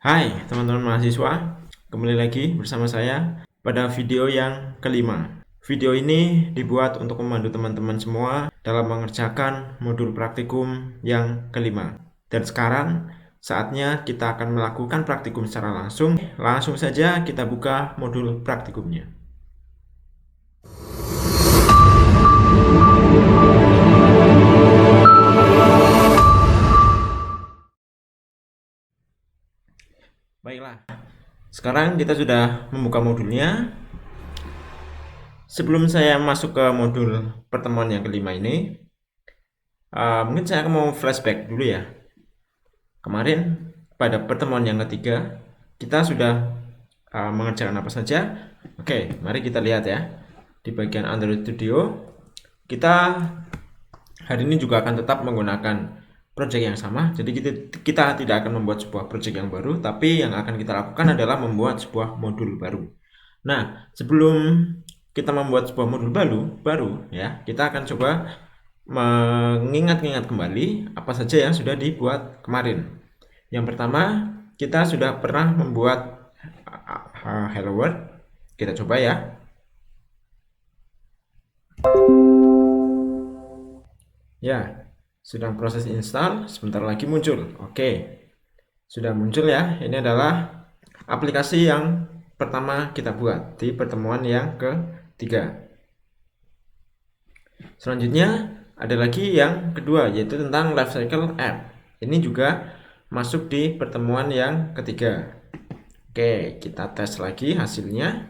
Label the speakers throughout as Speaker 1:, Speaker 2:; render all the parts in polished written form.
Speaker 1: Hai teman-teman mahasiswa, kembali lagi bersama saya pada video yang kelima. Video ini dibuat untuk membantu teman-teman semua dalam mengerjakan modul praktikum yang kelima. Dan sekarang saatnya kita akan melakukan praktikum secara langsung. Langsung saja kita buka modul praktikumnya. Baiklah, sekarang kita sudah membuka modulnya. Sebelum saya masuk ke modul pertemuan yang kelima ini, mungkin saya akan mau flashback dulu ya. Kemarin pada pertemuan yang ketiga kita sudah mengerjakan apa saja. Oke, mari kita lihat ya. Di bagian Android Studio kita hari ini juga akan tetap menggunakan project yang sama. Jadi kita tidak akan membuat sebuah project yang baru, tapi yang akan kita lakukan adalah membuat sebuah modul baru. Nah, sebelum kita membuat sebuah modul baru ya, kita akan coba mengingat-ingat kembali apa saja yang sudah dibuat kemarin. Yang pertama, kita sudah pernah membuat Hello World. Kita coba ya. Ya, sedang proses install, sebentar lagi muncul. Oke, sudah muncul ya. Ini adalah aplikasi yang pertama kita buat di pertemuan yang ketiga. Selanjutnya ada lagi yang kedua, yaitu tentang Lifecycle App. Ini juga masuk di pertemuan yang ketiga. Oke, kita tes lagi hasilnya.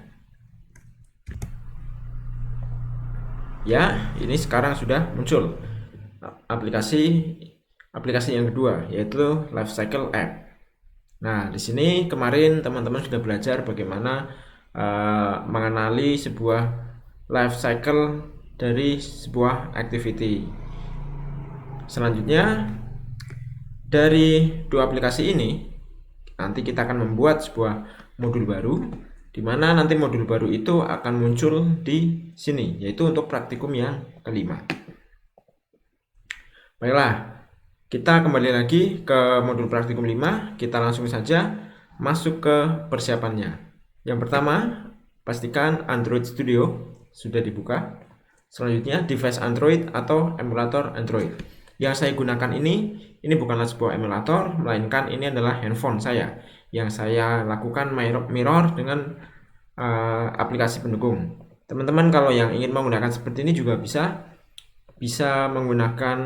Speaker 1: Ya, ini sekarang sudah muncul aplikasi yang kedua, yaitu Lifecycle App. Nah, di sini kemarin teman-teman sudah belajar bagaimana mengenali sebuah life cycle dari sebuah activity. Selanjutnya, dari dua aplikasi ini nanti kita akan membuat sebuah modul baru, di mana nanti modul baru itu akan muncul di sini, yaitu untuk praktikum yang kelima. Baiklah, kita kembali lagi ke modul praktikum 5. Kita langsung saja masuk ke persiapannya. Yang pertama, pastikan Android Studio sudah dibuka. Selanjutnya, device Android atau emulator Android. Yang saya gunakan ini bukanlah sebuah emulator, melainkan ini adalah handphone saya. Yang saya lakukan mirror dengan aplikasi pendukung. Teman-teman kalau yang ingin menggunakan seperti ini juga bisa menggunakan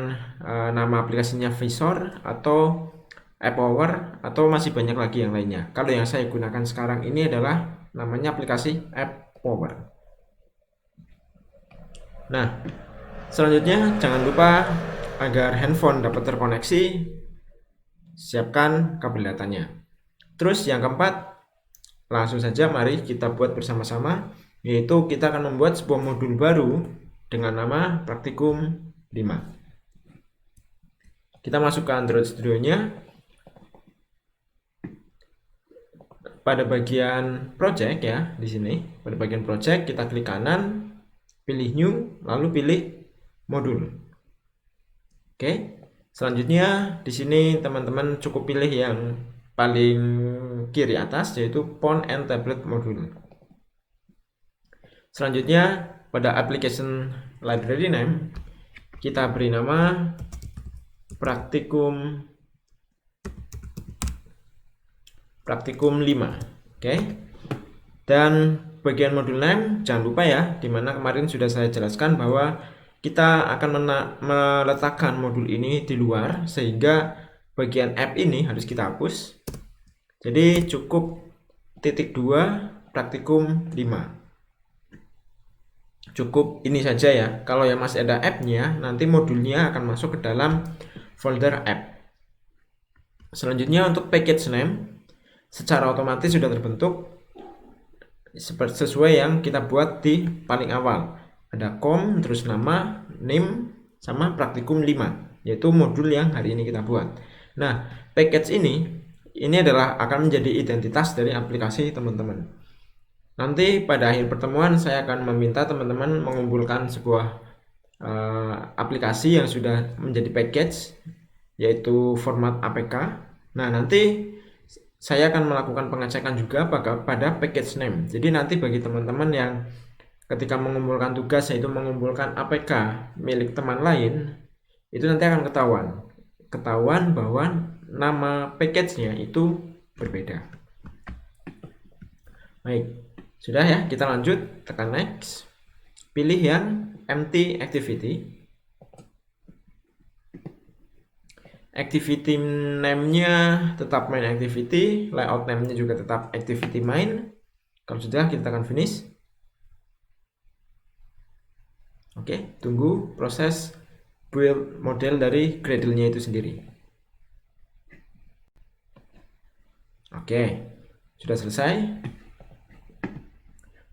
Speaker 1: nama aplikasinya Visor atau AppHour atau masih banyak lagi yang lainnya. Kalau yang saya gunakan sekarang ini adalah namanya aplikasi AppHour. Nah, selanjutnya jangan lupa agar handphone dapat terkoneksi, siapkan kabel datanya. Terus yang keempat, langsung saja mari kita buat bersama-sama, yaitu kita akan membuat sebuah modul baru dengan nama praktikum 5. Kita masuk ke Android Studio-nya. Pada bagian project ya, di sini. Pada bagian project kita klik kanan, pilih new, lalu pilih modul. Oke. Selanjutnya di sini teman-teman cukup pilih yang paling kiri atas, yaitu phone and tablet module. Selanjutnya pada application library name kita beri nama praktikum 5. Oke. Dan bagian modul name jangan lupa ya, dimana kemarin sudah saya jelaskan bahwa kita akan meletakkan modul ini di luar, sehingga bagian app ini harus kita hapus. Jadi cukup titik 2 praktikum 5. Cukup ini saja ya. Kalau yang masih ada app-nya, nanti modulnya akan masuk ke dalam folder app. Selanjutnya untuk package name secara otomatis sudah terbentuk sesuai yang kita buat di paling awal. Ada com, terus nama, name, sama praktikum 5, yaitu modul yang hari ini kita buat. Nah, package ini adalah akan menjadi identitas dari aplikasi teman-teman. Nanti pada akhir pertemuan saya akan meminta teman-teman mengumpulkan sebuah aplikasi yang sudah menjadi package, yaitu format APK. Nah, nanti saya akan melakukan pengecekan juga pada package name. Jadi nanti bagi teman-teman yang ketika mengumpulkan tugas yaitu mengumpulkan APK milik teman lain, itu nanti akan ketahuan bahwa nama package-nya itu berbeda. Baik, sudah ya, kita lanjut, tekan next. Pilih yang empty activity. Activity name-nya tetap main activity, layout name-nya juga tetap activity main. Kalau sudah, kita tekan finish. Oke, tunggu proses build model dari Gradle-nya itu sendiri. Oke, sudah selesai.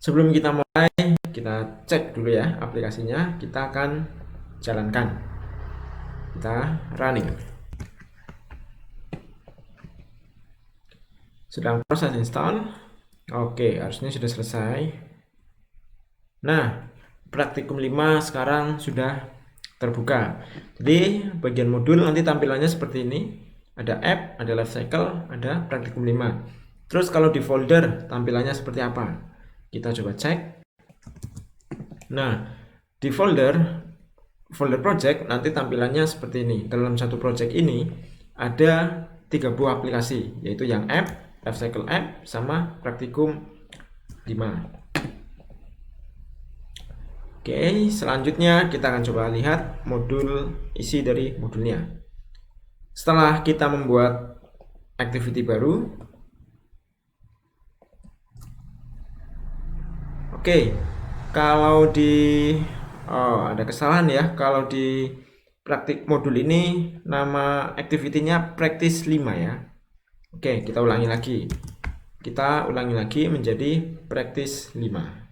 Speaker 1: Sebelum kita mulai, kita cek dulu ya aplikasinya. Kita akan jalankan. Kita running. Sedang proses install. Oke, harusnya sudah selesai. Nah, praktikum 5 sekarang sudah terbuka. Jadi bagian modul nanti tampilannya seperti ini. Ada app, ada life cycle, ada praktikum 5. Terus kalau di folder tampilannya seperti apa? Kita coba cek. Nah, di folder project nanti tampilannya seperti ini. Dalam satu project ini ada 3 buah aplikasi, yaitu yang app, life cycle app, sama praktikum 5. Oke, selanjutnya kita akan coba lihat modul isi dari modulnya. Setelah kita membuat activity baru, oke, kalau ada kesalahan ya, kalau di praktik modul ini nama activity-nya practice 5 ya. Oke, kita ulangi lagi. Kita ulangi lagi menjadi practice 5.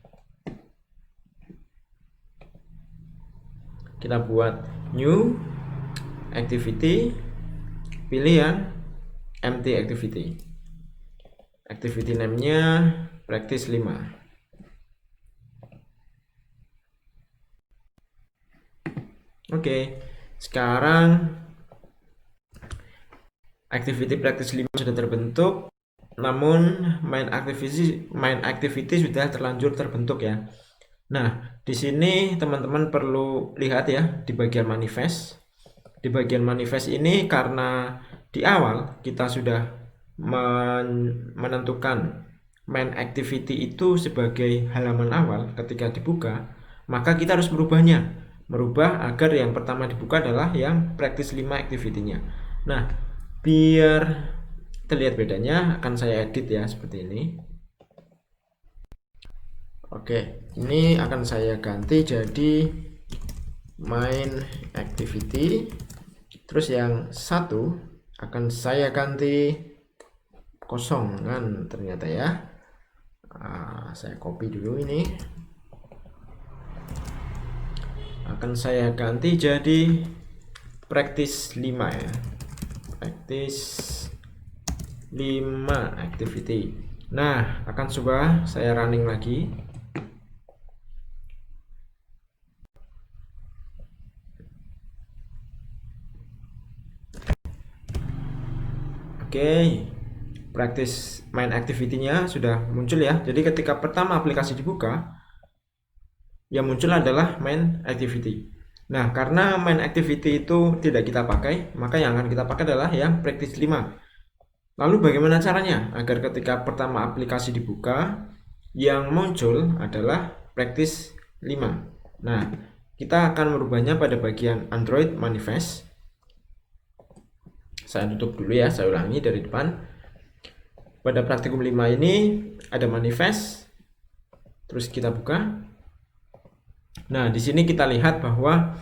Speaker 1: Kita buat new activity, pilih yang empty activity. Activity name-nya practice 5. Oke, sekarang activity practice 5 sudah terbentuk, namun main activity sudah terlanjur terbentuk ya. Nah, di sini teman-teman perlu lihat ya di bagian manifest. Di bagian manifest ini karena di awal kita sudah menentukan main activity itu sebagai halaman awal ketika dibuka, maka kita harus merubah agar yang pertama dibuka adalah yang practice 5 activity-nya. Nah, biar terlihat bedanya akan saya edit ya seperti ini. Oke, ini akan saya ganti jadi main activity. Terus yang satu akan saya ganti kosong kan ternyata ya. Saya copy dulu ini. Akan saya ganti jadi practice 5 ya. Practice 5 activity. Nah, akan coba saya running lagi. Oke, practice main activity-nya sudah muncul ya. Jadi ketika pertama aplikasi dibuka, yang muncul adalah main activity. Nah, karena main activity itu tidak kita pakai, maka yang akan kita pakai adalah yang practice 5. Lalu bagaimana caranya agar ketika pertama aplikasi dibuka, yang muncul adalah practice 5. Nah, kita akan merubahnya pada bagian Android manifest. Saya tutup dulu ya, saya ulangi dari depan. Pada praktikum 5 ini ada manifest. Terus kita buka. Nah, di sini kita lihat bahwa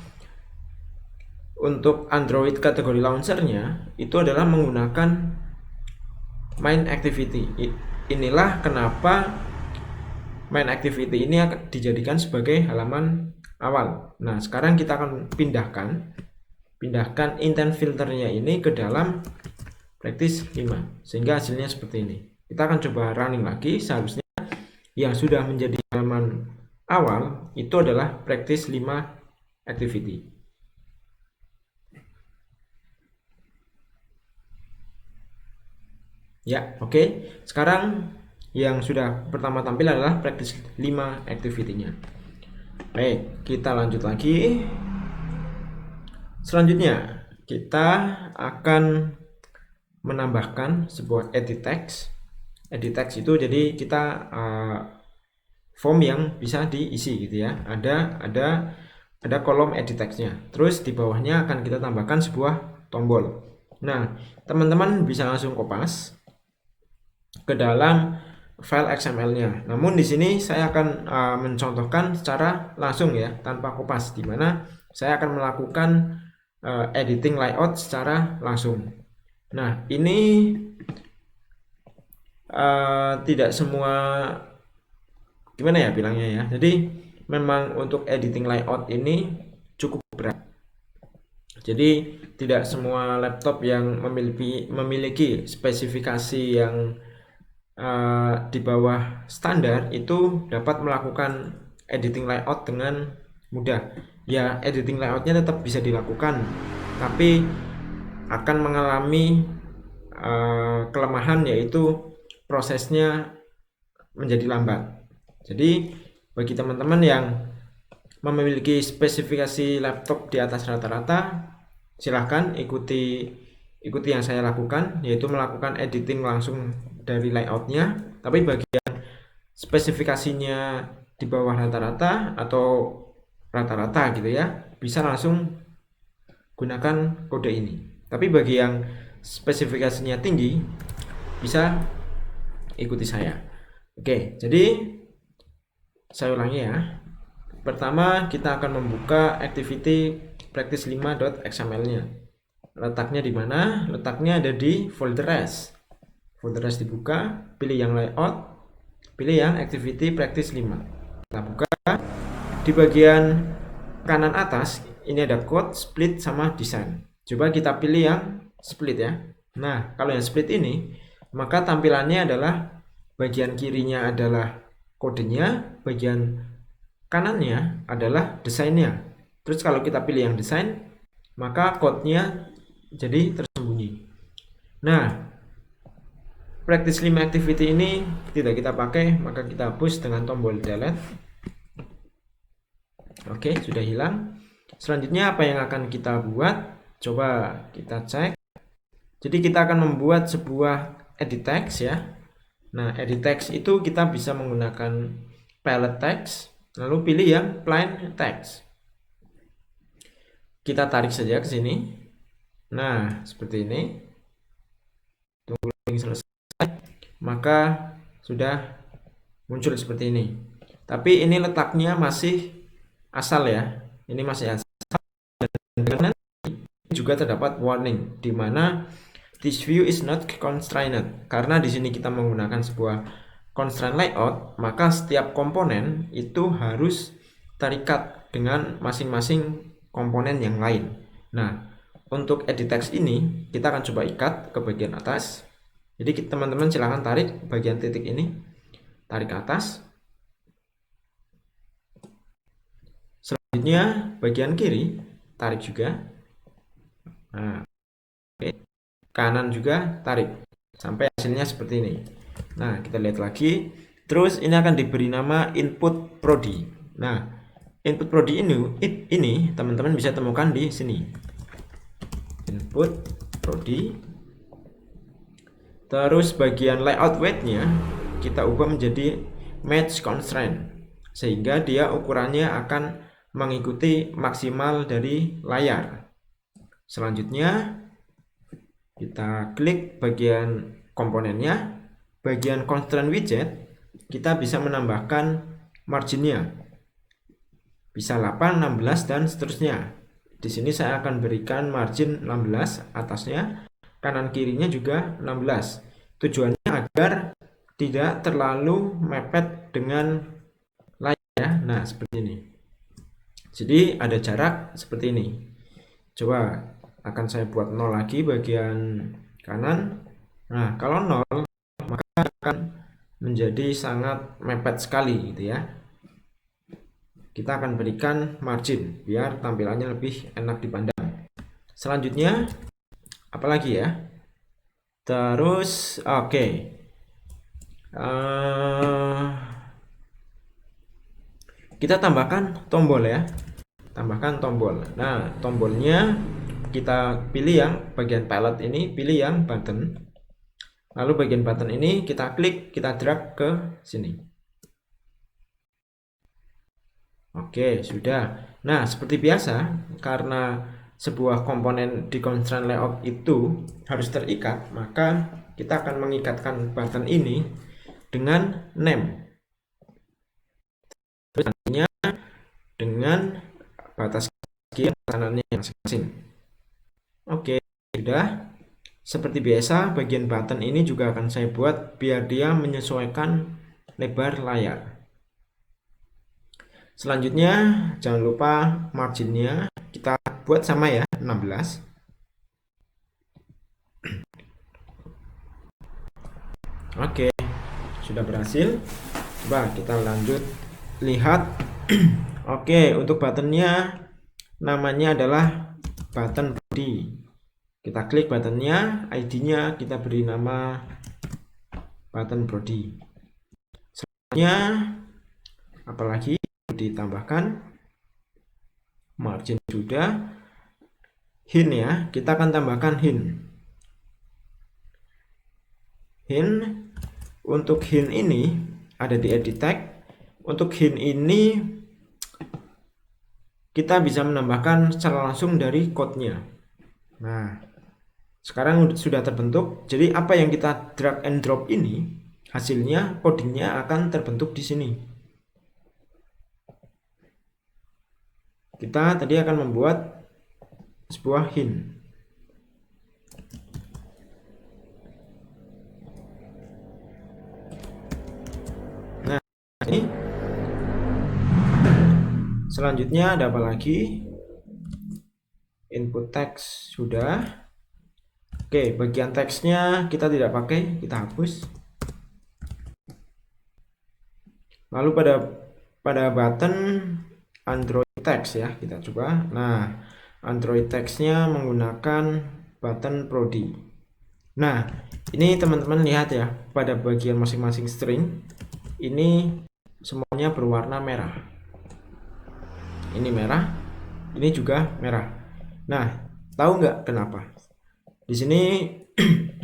Speaker 1: untuk Android kategori launchernya itu adalah menggunakan main activity. Inilah kenapa main activity ini akan dijadikan sebagai halaman awal. Nah, sekarang kita akan pindahkan intent filternya ini ke dalam practice 5 sehingga hasilnya seperti ini. Kita akan coba running lagi. Seharusnya yang sudah menjadi halaman awal itu adalah practice 5 activity. Ya, oke. Sekarang yang sudah pertama tampil adalah practice 5 activity-nya. Baik, kita lanjut lagi. Selanjutnya, kita akan menambahkan sebuah edit text. Edit text itu jadi kita form yang bisa diisi gitu ya. Ada kolom edit text-nya. Terus di bawahnya akan kita tambahkan sebuah tombol. Nah, teman-teman bisa langsung kopas ke dalam file XML-nya. Namun di sini saya akan mencontohkan secara langsung ya, tanpa kopas, di mana saya akan melakukan editing layout secara langsung. Nah, ini tidak semua, gimana ya bilangnya ya. Jadi memang untuk editing layout ini cukup berat. Jadi tidak semua laptop yang memiliki spesifikasi yang di bawah standar itu dapat melakukan editing layout dengan mudah. Ya, editing layoutnya tetap bisa dilakukan, tapi akan mengalami kelemahan, yaitu prosesnya menjadi lambat. Jadi bagi teman-teman yang memiliki spesifikasi laptop di atas rata-rata, silahkan ikuti yang saya lakukan, yaitu melakukan editing langsung dari layoutnya. Tapi bagi yang spesifikasinya di bawah rata-rata atau rata-rata gitu ya, bisa langsung gunakan kode ini. Tapi bagi yang spesifikasinya tinggi, bisa ikuti saya. Oke, jadi saya ulangi ya. Pertama, kita akan membuka activity practice 5.xml-nya. Letaknya di mana? Letaknya ada di folder rest. Folder rest dibuka, pilih yang layout, pilih yang activity practice 5. Kita buka. Di bagian kanan atas, ini ada code, split, sama design. Coba kita pilih yang split ya. Nah, kalau yang split ini, maka tampilannya adalah bagian kirinya adalah kodenya, bagian kanannya adalah desainnya. Terus kalau kita pilih yang desain, maka code-nya jadi tersembunyi. Nah, practice 5 activity ini tidak kita pakai, maka kita hapus dengan tombol delete. Oke, sudah hilang. Selanjutnya apa yang akan kita buat? Coba kita cek. Jadi kita akan membuat sebuah edit text ya. Nah, edit text itu kita bisa menggunakan palette text, lalu pilih yang plain text. Kita tarik saja ke sini. Nah, seperti ini. Tunggu selesai, maka sudah muncul seperti ini. Tapi ini letaknya masih asal ya. Ini masih asal. Dan juga terdapat warning di mana this view is not constrained. Karena di sini kita menggunakan sebuah constraint layout, maka setiap komponen itu harus terikat dengan masing-masing komponen yang lain. Nah, untuk edit text ini kita akan coba ikat ke bagian atas. Jadi teman-teman silahkan tarik bagian titik ini, tarik ke atas. Selanjutnya bagian kiri tarik juga. Nah, oke. Kanan juga tarik sampai hasilnya seperti ini. Nah, kita lihat lagi. Terus ini akan diberi nama input prodi. Nah, input prodi ini teman-teman bisa temukan di sini. Input prodi. Terus bagian layout weight-nya kita ubah menjadi match constraint, sehingga dia ukurannya akan mengikuti maksimal dari layar. Selanjutnya kita klik bagian komponennya, bagian constraint widget, kita bisa menambahkan marginnya, bisa 8, 16, dan seterusnya. Di sini saya akan berikan margin 16 atasnya, kanan kirinya juga 16. Tujuannya agar tidak terlalu mepet dengan layar ya. Nah, seperti ini. Jadi ada jarak seperti ini. Coba akan saya buat 0 lagi bagian kanan. Nah, kalau 0 maka akan menjadi sangat mepet sekali gitu ya. Kita akan berikan margin biar tampilannya lebih enak dipandang. Selanjutnya apalagi ya? Terus oke. Kita tambahkan tombol ya. Tambahkan tombol. Nah, tombolnya kita pilih yang bagian palette ini, pilih yang button. Lalu bagian button ini kita klik, kita drag ke sini. Oke, sudah. Nah, seperti biasa, karena sebuah komponen di constraint layout itu harus terikat, maka kita akan mengikatkan button ini dengan name. Terus nantinya dengan batas kiri kanannya masing-masing. Oke, sudah. Seperti biasa, bagian button ini juga akan saya buat biar dia menyesuaikan lebar layar. Selanjutnya, jangan lupa marginnya kita buat sama ya, 16. Oke, sudah berhasil. Coba kita lanjut lihat. Oke, untuk buttonnya namanya adalah button body. Kita klik buttonnya, ID-nya kita beri nama button body. Selanjutnya, apalagi ditambahkan margin sudah. Hint ya, kita akan tambahkan hint. Untuk hint ini ada di edit tag. Untuk hint ini kita bisa menambahkan secara langsung dari code-nya. Nah, sekarang sudah terbentuk. Jadi apa yang kita drag and drop ini, hasilnya codingnya akan terbentuk di sini. Kita tadi akan membuat sebuah hint. Nah, ini selanjutnya ada apa lagi? Input text sudah. Oke, bagian teksnya kita tidak pakai, kita hapus. Lalu pada button Android text ya, kita coba. Nah, Android textnya menggunakan button prodi. Nah, ini teman-teman lihat ya, pada bagian masing-masing string ini semuanya berwarna merah. Ini merah, ini juga merah. Nah, tahu nggak kenapa? Di sini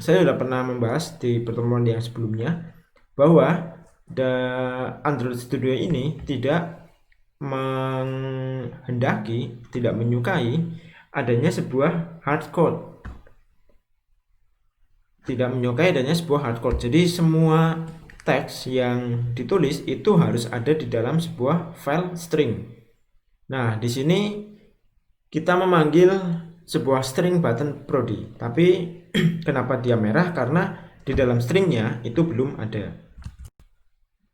Speaker 1: saya sudah pernah membahas di pertemuan yang sebelumnya bahwa Android Studio ini tidak menghendaki, tidak menyukai adanya sebuah hardcode. Tidak menyukai adanya sebuah hardcode. Jadi semua teks yang ditulis itu harus ada di dalam sebuah file string. Nah, di sini kita memanggil sebuah string button prodi, tapi kenapa dia merah? Karena di dalam stringnya itu belum ada.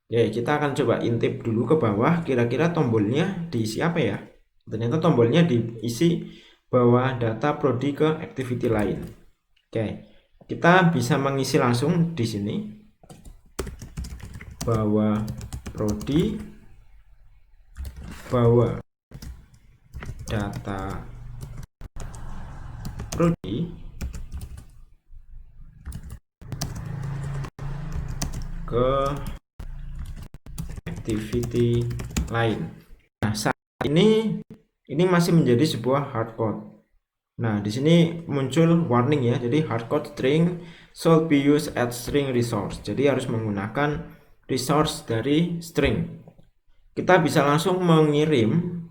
Speaker 1: Oke, kita akan coba intip dulu ke bawah, kira-kira tombolnya diisi apa ya? Ternyata tombolnya diisi bawa data prodi ke activity lain. Oke, kita bisa mengisi langsung di sini, bawa prodi, bawa data prodi ke activity lain. Nah, saat ini masih menjadi sebuah hardcode. Nah, di sini muncul warning ya. Jadi hardcode string should be used as string resource. Jadi harus menggunakan resource dari string. Kita bisa langsung mengirim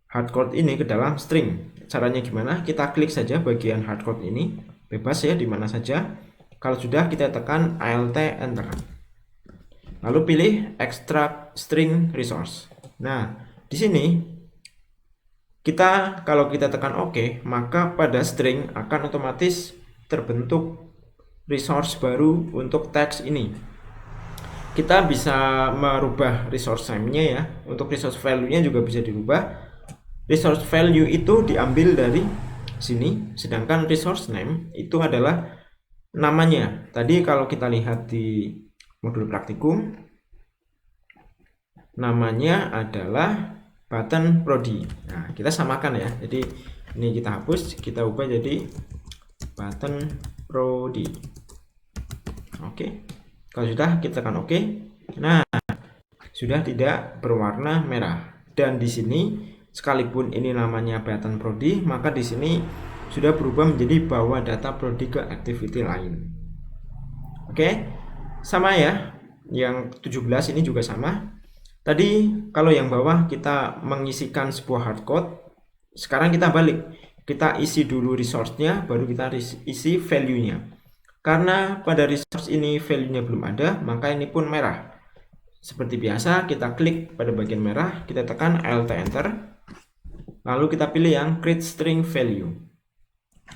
Speaker 1: hardcode ini ke dalam string. Caranya gimana? Kita klik saja bagian hardcode ini, bebas ya, di mana saja. Kalau sudah, kita tekan Alt Enter. Lalu pilih extract string resource. Nah, di sini kalau kita tekan OK, maka pada string akan otomatis terbentuk resource baru untuk teks ini. Kita bisa merubah resource name-nya ya. Untuk resource value-nya juga bisa dirubah. Resource value itu diambil dari sini, sedangkan resource name itu adalah namanya. Tadi kalau kita lihat di modul praktikum, namanya adalah button prodi. Nah, kita samakan ya. Jadi ini kita hapus, kita ubah jadi button prodi. Oke. Kalau sudah, kita tekan oke. Nah, sudah tidak berwarna merah. Dan di sini sekalipun ini namanya button prodi, maka di sini sudah berubah menjadi bawa data prodi ke activity lain. Oke. Sama ya. Yang 17 ini juga sama. Tadi kalau yang bawah kita mengisikan sebuah hardcode. Sekarang kita balik. Kita isi dulu resource-nya, baru kita isi value-nya. Karena pada resource ini value-nya belum ada, maka ini pun merah. Seperti biasa, kita klik pada bagian merah, kita tekan Alt Enter, lalu kita pilih yang create string value.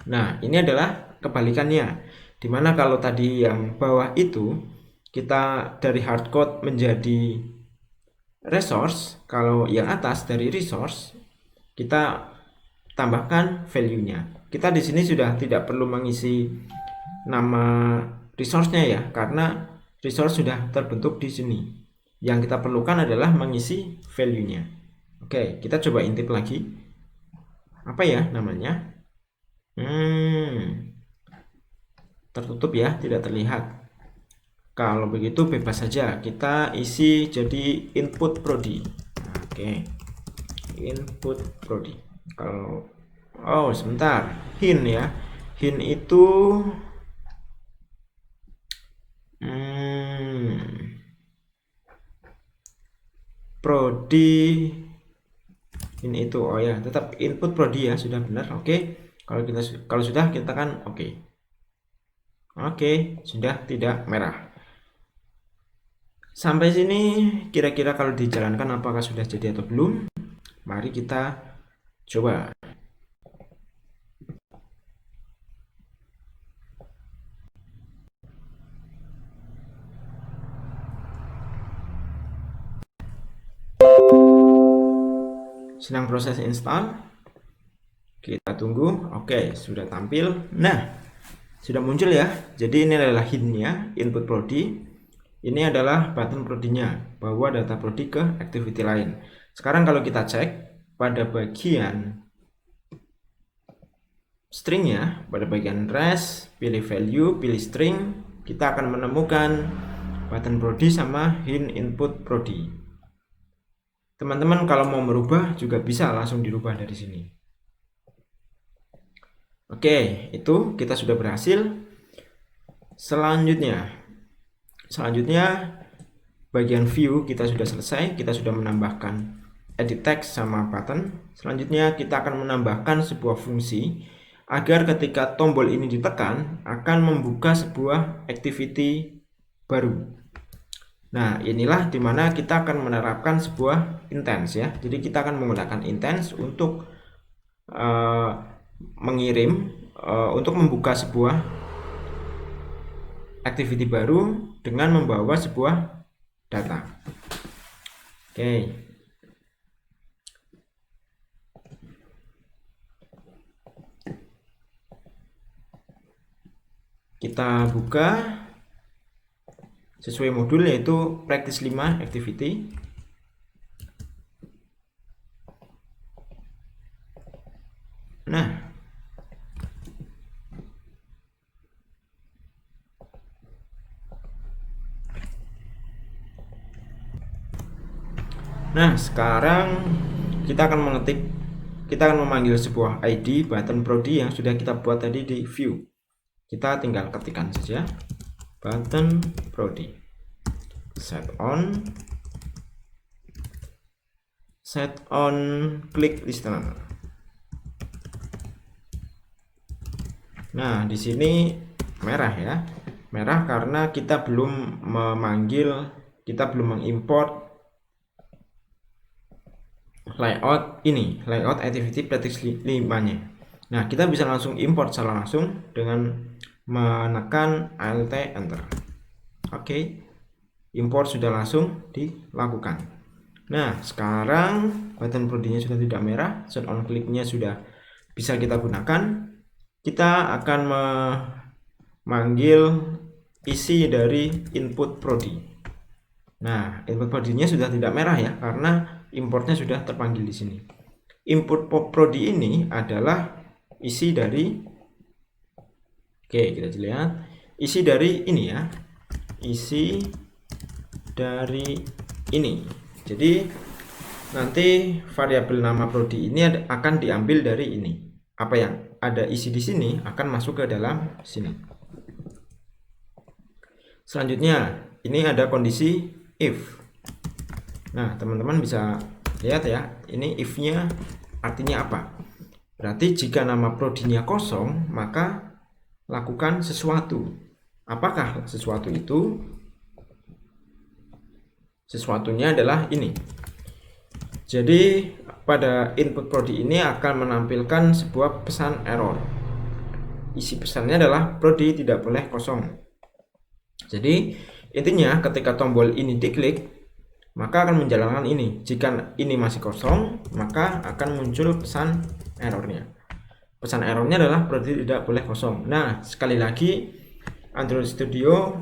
Speaker 1: Nah, ini adalah kebalikannya, dimana kalau tadi yang bawah itu kita dari hardcode menjadi resource, kalau yang atas dari resource kita tambahkan value-nya. Kita di sini sudah tidak perlu mengisi nama resource-nya ya, karena resource sudah terbentuk di sini. Yang kita perlukan adalah mengisi value-nya. Oke, kita coba intip lagi. Apa ya namanya? Tertutup ya, tidak terlihat. Kalau begitu bebas saja, kita isi jadi input prodi. Oke, input prodi. Kalau sebentar, hint ya, hint itu prodi ini itu, oh ya, tetap input prodi ya, sudah benar. Oke, kalau sudah kita kan oke. Oke, sudah tidak merah. Sampai sini kira-kira kalau dijalankan apakah sudah jadi atau belum? Mari kita coba. Sedang proses install. Kita tunggu. Oke, sudah tampil. Nah, sudah muncul ya. Jadi ini adalah hint-nya, input prodi. Ini adalah button prodinya, bawa data prodi ke activity lain. Sekarang kalau kita cek pada bagian stringnya, pada bagian res, pilih value, pilih string, kita akan menemukan button prodi sama hint input prodi. Teman-teman kalau mau merubah juga bisa langsung dirubah dari sini. Oke, itu kita sudah berhasil. Selanjutnya bagian view kita sudah selesai. Kita sudah menambahkan edit text sama button. Selanjutnya kita akan menambahkan sebuah fungsi agar ketika tombol ini ditekan akan membuka sebuah activity baru. Nah, inilah dimana kita akan menerapkan sebuah intent ya. Jadi kita akan menggunakan intent untuk mengirim, untuk membuka sebuah activity baru dengan membawa sebuah data. Oke. Kita buka sesuai modul yaitu practice 5 activity. Nah, sekarang kita akan memanggil sebuah ID button prodi yang sudah kita buat tadi di view. Kita tinggal ketikkan saja button prodi set on click listener. Nah, di sini merah ya. Merah karena kita belum mengimport layout activity practice 5-nya. Nah, kita bisa langsung import secara langsung dengan menekan Alt Enter. Oke. Import sudah langsung dilakukan. Nah, sekarang button prodinya sudah tidak merah, set on click-nya sudah bisa kita gunakan. Kita akan memanggil isi dari input prodi. Nah, input prodinya sudah tidak merah ya, karena importnya sudah terpanggil di sini. Input prodi ini adalah isi dari, oke kita lihat, isi dari ini ya, isi dari ini. Jadi nanti variabel nama prodi ini akan diambil dari ini. Apa yang ada isi di sini akan masuk ke dalam sini. Selanjutnya, ini ada kondisi if. Nah, teman-teman bisa lihat ya, ini if-nya artinya apa? Berarti jika nama prodinya kosong, maka lakukan sesuatu. Apakah sesuatu itu? Sesuatunya adalah ini. Jadi pada input prodi ini akan menampilkan sebuah pesan error. Isi pesannya adalah prodi tidak boleh kosong. Jadi intinya ketika tombol ini diklik, maka akan menjalankan ini. Jika ini masih kosong, maka akan muncul pesan errornya. Pesan errornya adalah prodi tidak boleh kosong. Nah, sekali lagi Android Studio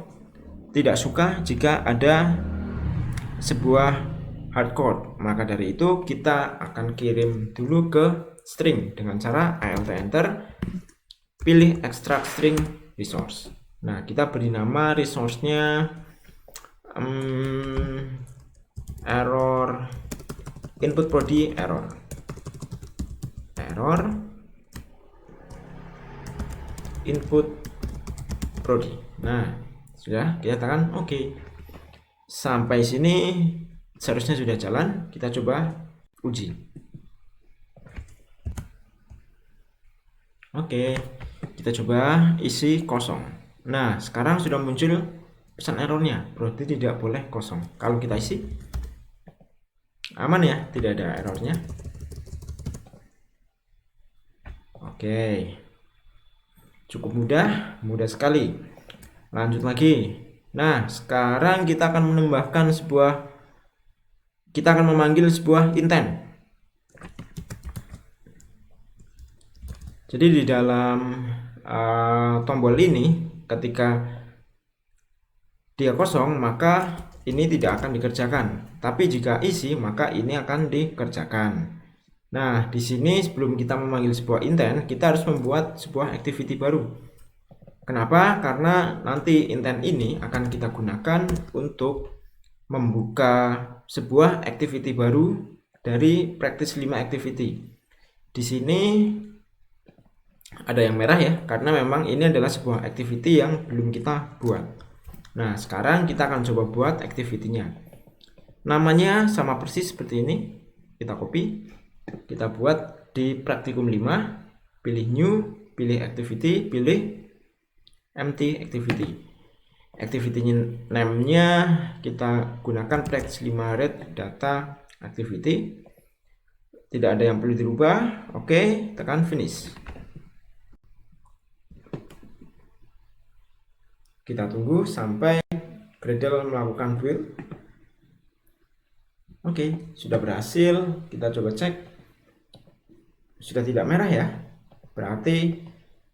Speaker 1: tidak suka jika ada sebuah hardcode. Maka dari itu kita akan kirim dulu ke string dengan cara alt enter, pilih extract string resource. Nah, kita beri nama resource-nya error input prodi error input prodi. Nah, sudah kita tekan oke. Sampai sini seharusnya sudah jalan. Kita coba uji. Oke, kita coba isi kosong. Nah, sekarang sudah muncul pesan errornya, prodi tidak boleh kosong. Kalau kita isi aman ya, tidak ada errornya. Oke, cukup mudah sekali. Lanjut lagi. Nah, sekarang kita akan memanggil sebuah intent. Jadi di dalam tombol ini, ketika dia kosong, maka ini tidak akan dikerjakan. Tapi jika isi, maka ini akan dikerjakan. Nah, di sini sebelum kita memanggil sebuah intent, kita harus membuat sebuah activity baru. Kenapa? Karena nanti intent ini akan kita gunakan untuk membuka sebuah activity baru dari practice 5 activity. Di sini ada yang merah ya, karena memang ini adalah sebuah activity yang belum kita buat. Nah, sekarang kita akan coba buat activity-nya. Namanya sama persis seperti ini. Kita copy, kita buat di praktikum 5, pilih new, pilih activity, pilih empty activity. Activity name-nya kita gunakan practice 5 read data activity. Tidak ada yang perlu dirubah. Oke, tekan finish. Kita tunggu sampai Gradle melakukan build. Oke, sudah berhasil. Kita coba cek. Sudah tidak merah ya. Berarti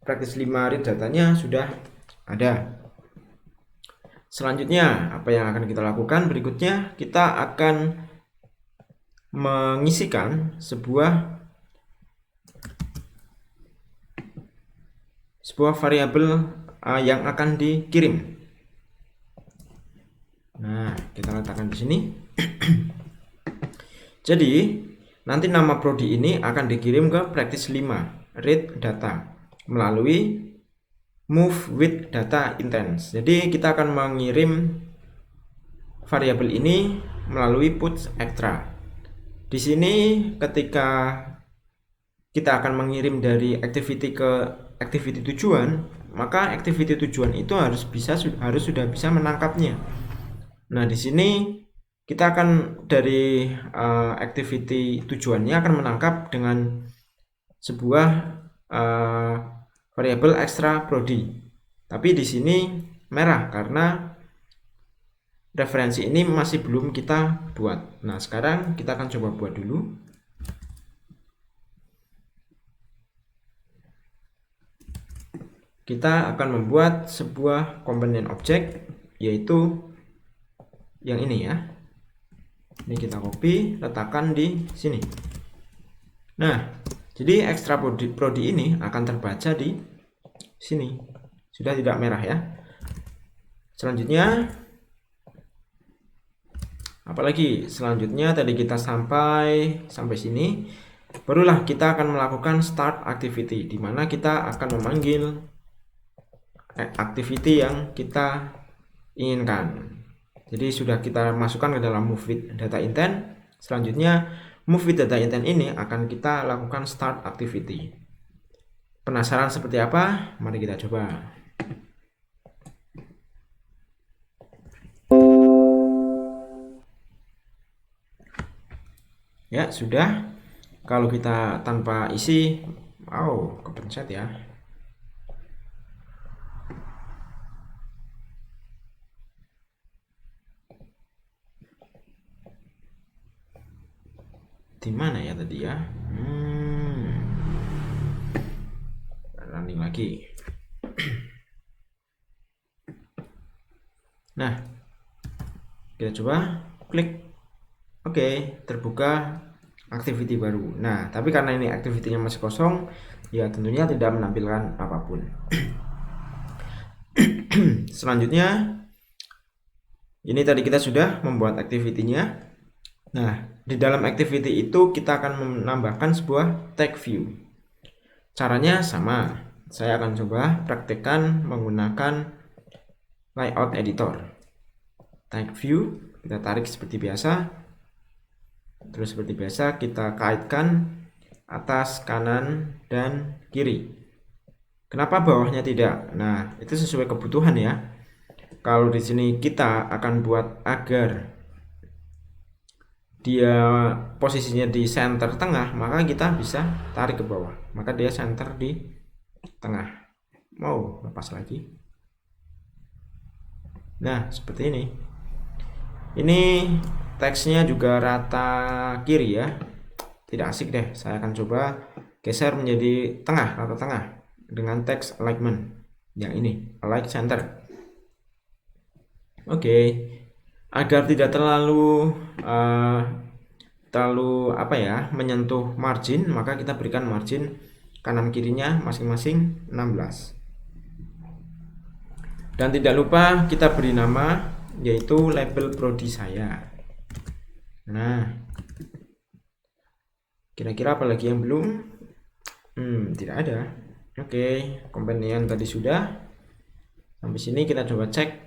Speaker 1: practice 5 read datanya sudah ada. Selanjutnya, apa yang akan kita lakukan berikutnya? Kita akan mengisikan sebuah variabel yang akan dikirim. Nah, kita letakkan di sini. Jadi, nanti nama prodi ini akan dikirim ke practice 5 read data melalui move with data intents. Jadi kita akan mengirim variabel ini melalui puts extra. Di sini ketika kita akan mengirim dari activity ke activity tujuan, maka activity tujuan itu harus sudah bisa menangkapnya. Nah, di sini kita akan dari activity tujuannya akan menangkap dengan sebuah variabel extra prodi. Tapi di sini merah karena referensi ini masih belum kita buat. Nah, sekarang kita akan coba buat dulu. Kita akan membuat sebuah komponen objek, yaitu yang ini ya. Ini kita copy, letakkan di sini. Nah, jadi extra prodi ini akan terbaca di sini. Sudah tidak merah ya. Selanjutnya apalagi? Selanjutnya tadi kita sampai sini, barulah kita akan melakukan start activity, di mana kita akan memanggil activity yang kita inginkan. Jadi sudah kita masukkan ke dalam move with data intent. Selanjutnya move with data intent ini akan kita lakukan start activity. Penasaran seperti apa? Mari kita coba. Ya, sudah. Kalau kita tanpa isi, kepencet ya. Di mana ya tadi ya? Running lagi. Nah, kita coba klik. Oke, terbuka activity baru. Nah, tapi karena ini activity-nya masih kosong, ya tentunya tidak menampilkan apapun. Selanjutnya, ini tadi kita sudah membuat activity-nya. Nah, di dalam activity itu kita akan menambahkan sebuah tag view. Caranya sama. Saya akan coba praktekkan menggunakan layout editor. Tag view kita tarik seperti biasa. Terus seperti biasa kita kaitkan atas, kanan, dan kiri. Kenapa bawahnya tidak? Nah, itu sesuai kebutuhan ya. Kalau di sini kita akan buat agar dia posisinya di center tengah, maka kita bisa tarik ke bawah. Maka dia center di tengah. Mau lepas lagi. Nah, seperti ini. Ini teksnya juga rata kiri ya. Tidak asik deh. Saya akan coba geser menjadi tengah, rata tengah dengan teks alignment yang ini, align center. Oke. Agar tidak terlalu menyentuh margin, maka kita berikan margin kanan kirinya masing-masing 16. Dan tidak lupa kita beri nama, yaitu label prodi saya. Nah, kira-kira apa lagi yang belum? Tidak ada. Oke, companion tadi sudah. Sampai sini kita coba cek.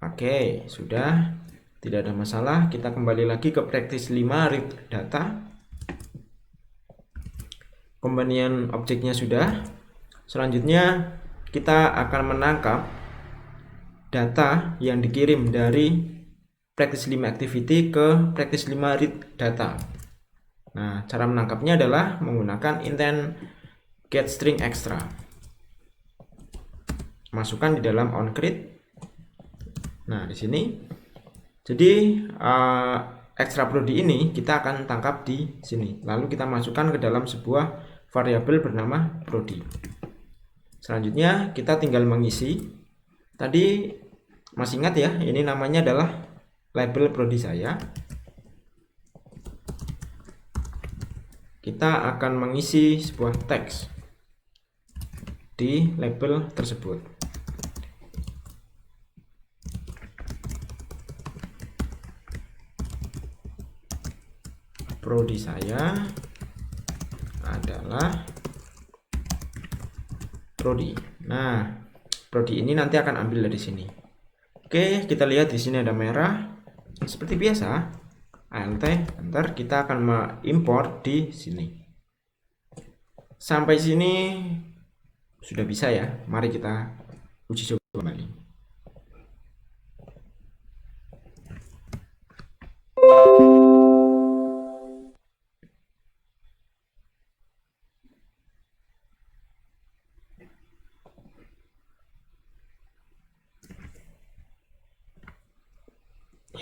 Speaker 1: Oke, sudah. Tidak ada masalah. Kita kembali lagi ke practice 5 read data. Companion objeknya sudah. Selanjutnya kita akan menangkap data yang dikirim dari practice 5 activity ke practice 5 read data. Nah, cara menangkapnya adalah menggunakan intent get string extra. Masukkan di dalam onCreate. Nah, di sini. Jadi extra prodi ini kita akan tangkap di sini. Lalu kita masukkan ke dalam sebuah variabel bernama prodi. Selanjutnya kita tinggal mengisi. Tadi masih ingat ya, ini namanya adalah label prodi saya. Kita akan mengisi sebuah teks di label tersebut. Prodi saya adalah prodi. Nah, prodi ini nanti akan ambil dari sini. Oke, kita lihat di sini ada merah. Seperti biasa, alt enter, kita akan mengimport di sini. Sampai sini sudah bisa ya. Mari kita uji coba kembali.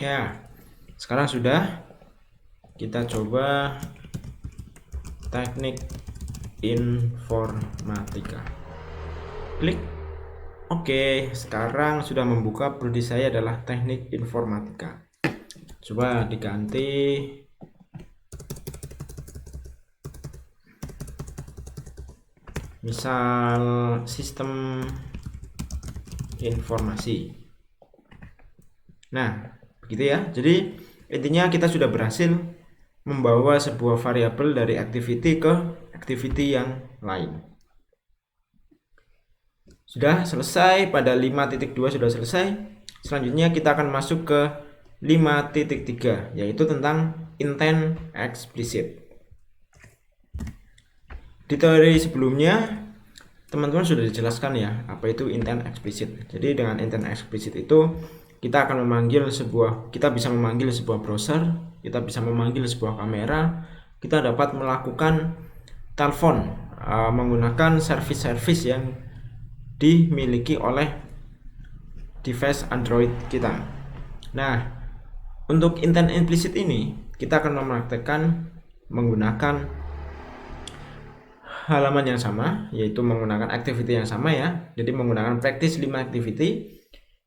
Speaker 1: Ya, sekarang sudah. Kita coba teknik informatika. Klik. Oke, sekarang sudah membuka prodi saya adalah teknik informatika. Coba diganti misal sistem informasi. Nah, begitu ya. Jadi intinya kita sudah berhasil membawa sebuah variabel dari activity ke activity yang lain. Sudah selesai, pada 5.2 sudah selesai. Selanjutnya kita akan masuk ke 5.3, yaitu tentang intent explicit. Di teori sebelumnya teman-teman sudah dijelaskan ya apa itu intent explicit. Jadi dengan intent explicit itu kita akan memanggil kita bisa memanggil sebuah browser, kita bisa memanggil sebuah kamera, kita dapat melakukan telepon menggunakan service-service yang dimiliki oleh device Android kita. Nah, untuk intent implicit ini kita akan mempraktekkan menggunakan halaman yang sama, yaitu menggunakan activity yang sama ya. Jadi menggunakan practice 5 activity,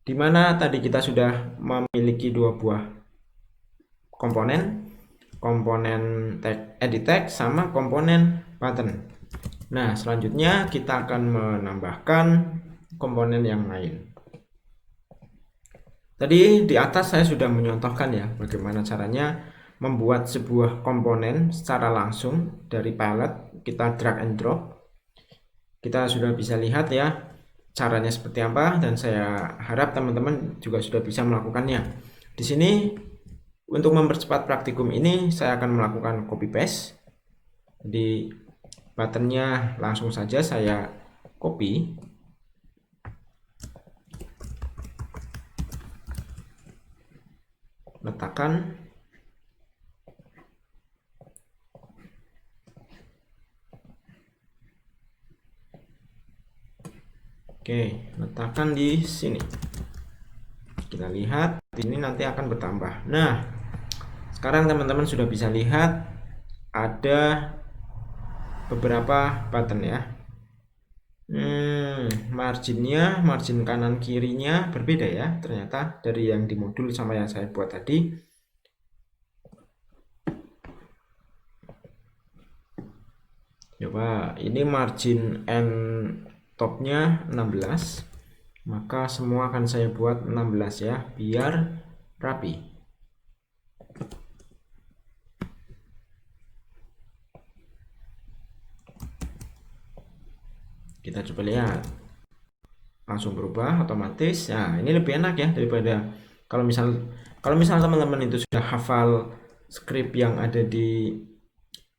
Speaker 1: di mana tadi kita sudah memiliki dua buah komponen edit text sama komponen button. Nah, selanjutnya kita akan menambahkan komponen yang lain. Tadi di atas saya sudah menyontohkan ya bagaimana caranya membuat sebuah komponen secara langsung dari palette, kita drag and drop. Kita sudah bisa lihat ya caranya seperti apa, dan saya harap teman-teman juga sudah bisa melakukannya. Di sini untuk mempercepat praktikum ini saya akan melakukan copy paste. Di buttonnya langsung saja saya copy, letakkan, oke, letakkan di sini. Kita lihat ini nanti akan bertambah. Nah, sekarang teman-teman sudah bisa lihat ada beberapa button ya. Margin kanan kirinya berbeda ya ternyata dari yang di modul sama yang saya buat tadi. Coba ini margin and topnya 16, maka semua akan saya buat 16 ya biar rapi. Kita coba lihat, langsung berubah otomatis. Nah, ini lebih enak ya daripada kalau misal teman-teman itu sudah hafal script yang ada di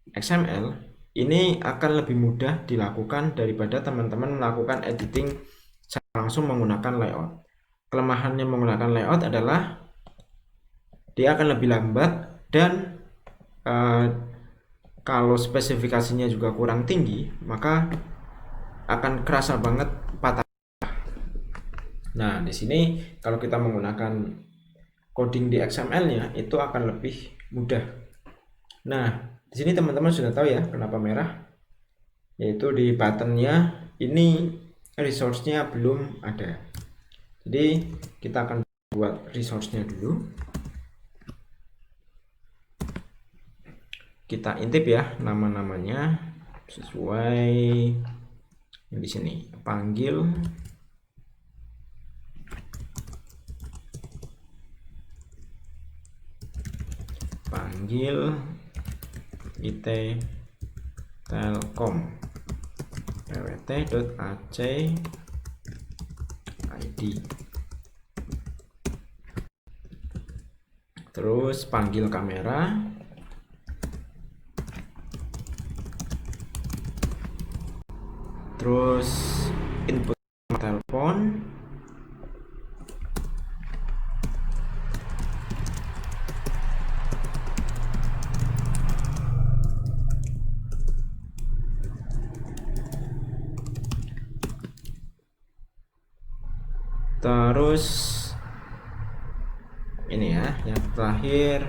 Speaker 1: XML, ini akan lebih mudah dilakukan daripada teman-teman melakukan editing langsung menggunakan layout. Kelemahannya menggunakan layout adalah dia akan lebih lambat dan kalau spesifikasinya juga kurang tinggi, maka akan kerasa banget patah. Nah, di sini kalau kita menggunakan coding di XML-nya itu akan lebih mudah. Nah, di sini teman-teman sudah tahu ya kenapa merah, yaitu di buttonnya ini resource-nya belum ada. Jadi kita akan buat resource-nya dulu. Kita intip ya nama-namanya sesuai di sini, panggil IT Telkom pwt.ac id, terus panggil kamera, terus input telepon, terus ini ya yang terakhir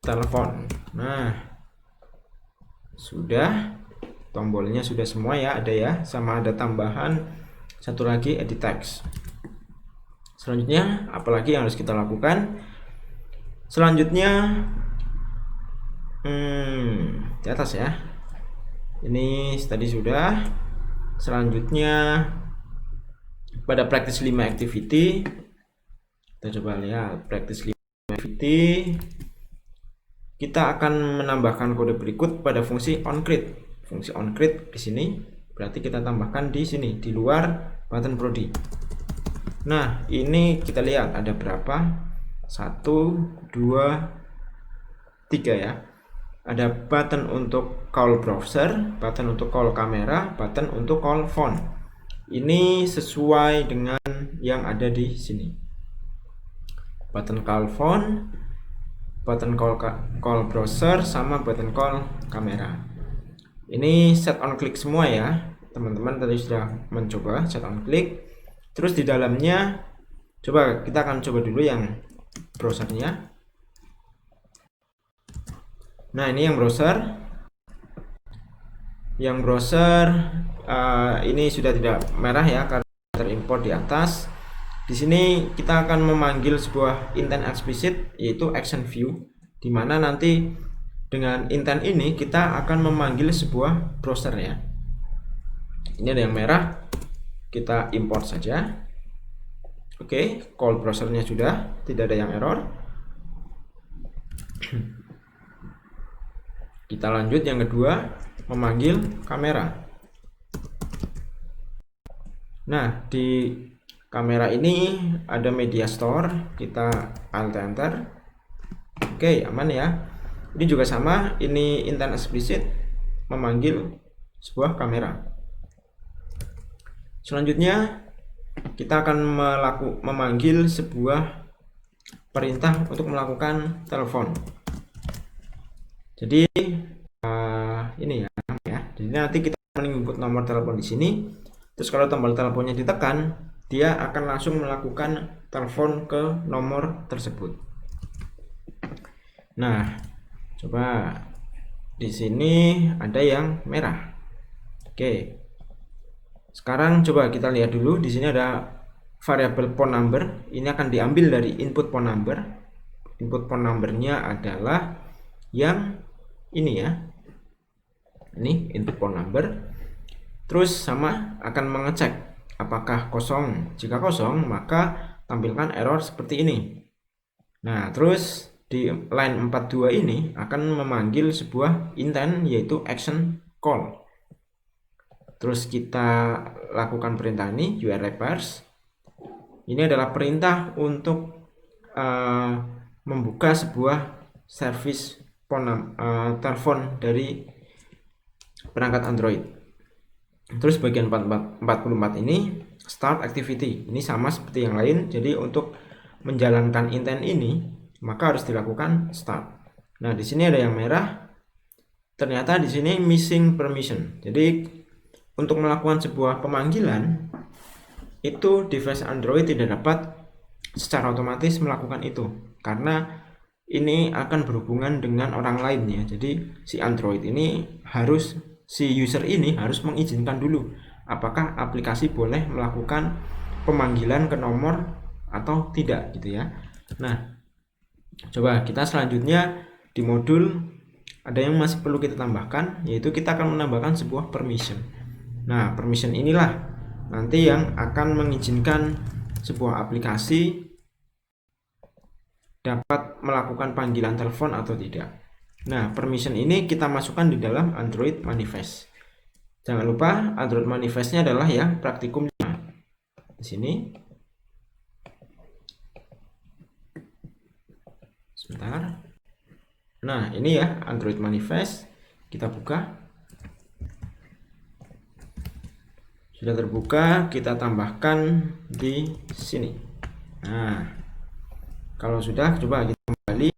Speaker 1: telepon. Nah, sudah, tombolnya sudah semua ya, ada ya, sama ada tambahan satu lagi edit text. Selanjutnya apalagi yang harus kita lakukan? Selanjutnya di atas ya, ini tadi sudah. Selanjutnya pada practice 5 activity, kita coba lihat practice 5 activity, kita akan menambahkan kode berikut pada fungsi onCreate. Fungsi onCreate di sini berarti kita tambahkan di sini di luar button Prodi. Nah, ini kita lihat ada berapa? 1, 2, 3 ya. Ada button untuk call browser, button untuk call kamera, button untuk call phone. Ini sesuai dengan yang ada di sini. Button call phone, button call browser, sama button call kamera. Ini set on click semua ya. Teman-teman tadi sudah mencoba set on click. Terus di dalamnya coba kita akan coba dulu yang browsernya. Nah, ini yang browser. Yang browser ini sudah tidak merah ya karena terimport di atas. Di sini kita akan memanggil sebuah intent explicit yaitu action view, di mana nanti dengan intent ini kita akan memanggil sebuah browser ya. Ini ada yang merah, kita import saja. Oke, call browsernya sudah, tidak ada yang error. Kita lanjut yang kedua, memanggil kamera. Nah, di kamera ini ada media store, kita alt enter. Oke, aman ya. Ini juga sama, ini intent explicit memanggil sebuah kamera. Selanjutnya kita akan memanggil sebuah perintah untuk melakukan telepon. Jadi ini ya. Jadi nanti kita menginput nomor telepon di sini. Terus kalau tombol teleponnya ditekan, dia akan langsung melakukan telepon ke nomor tersebut. Nah, coba di sini ada yang merah. Oke. Sekarang coba kita lihat dulu. Di sini ada variabel phone number. Ini akan diambil dari input phone number. Input phone numbernya adalah yang ini ya. Ini input phone number. Terus sama akan mengecek apakah kosong. Jika kosong, maka tampilkan error seperti ini. Nah, terus di line 42 ini akan memanggil sebuah intent yaitu action call. Terus kita lakukan perintah ini URL parse. Ini adalah perintah untuk membuka sebuah service telepon dari perangkat Android. Terus bagian 44 ini start activity. Ini sama seperti yang lain. Jadi untuk menjalankan intent ini maka harus dilakukan start. Nah, di sini ada yang merah. Ternyata di sini missing permission. Jadi untuk melakukan sebuah pemanggilan itu device Android tidak dapat secara otomatis melakukan itu karena ini akan berhubungan dengan orang lain ya. Jadi si Android ini si user ini harus mengizinkan dulu apakah aplikasi boleh melakukan pemanggilan ke nomor atau tidak gitu ya. Nah, coba kita selanjutnya di modul ada yang masih perlu kita tambahkan, yaitu kita akan menambahkan sebuah permission. Nah, permission inilah nanti yang akan mengizinkan sebuah aplikasi dapat melakukan panggilan telepon atau tidak. Nah, permission ini kita masukkan di dalam Android Manifest. Jangan lupa Android Manifestnya adalah yang praktikum 5. Di sini. Sebentar. Nah, ini ya Android Manifest. Kita buka. Sudah terbuka, kita tambahkan di sini. Nah, kalau sudah, coba kita kembali.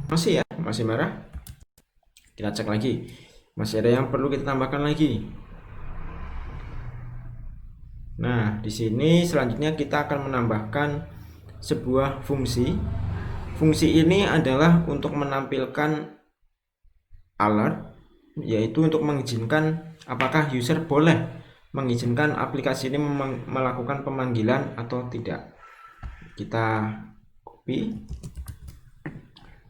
Speaker 1: Masih ya, masih merah. Kita cek lagi. Masih ada yang perlu kita tambahkan lagi. Nah, di sini selanjutnya kita akan menambahkan sebuah fungsi. Fungsi ini adalah untuk menampilkan alert, yaitu untuk mengizinkan apakah user boleh mengizinkan aplikasi ini melakukan pemanggilan atau tidak. Kita copy,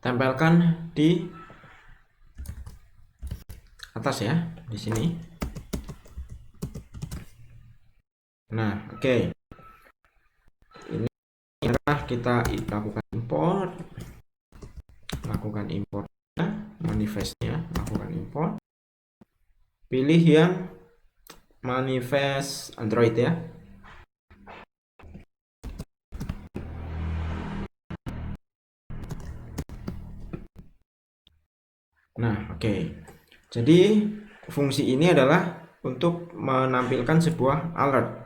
Speaker 1: tempelkan di atas ya, di sini. Nah, oke. Ini kita lakukan import, manifestnya, lakukan import. Pilih yang manifest Android ya. Nah, oke. Jadi fungsi ini adalah untuk menampilkan sebuah alert.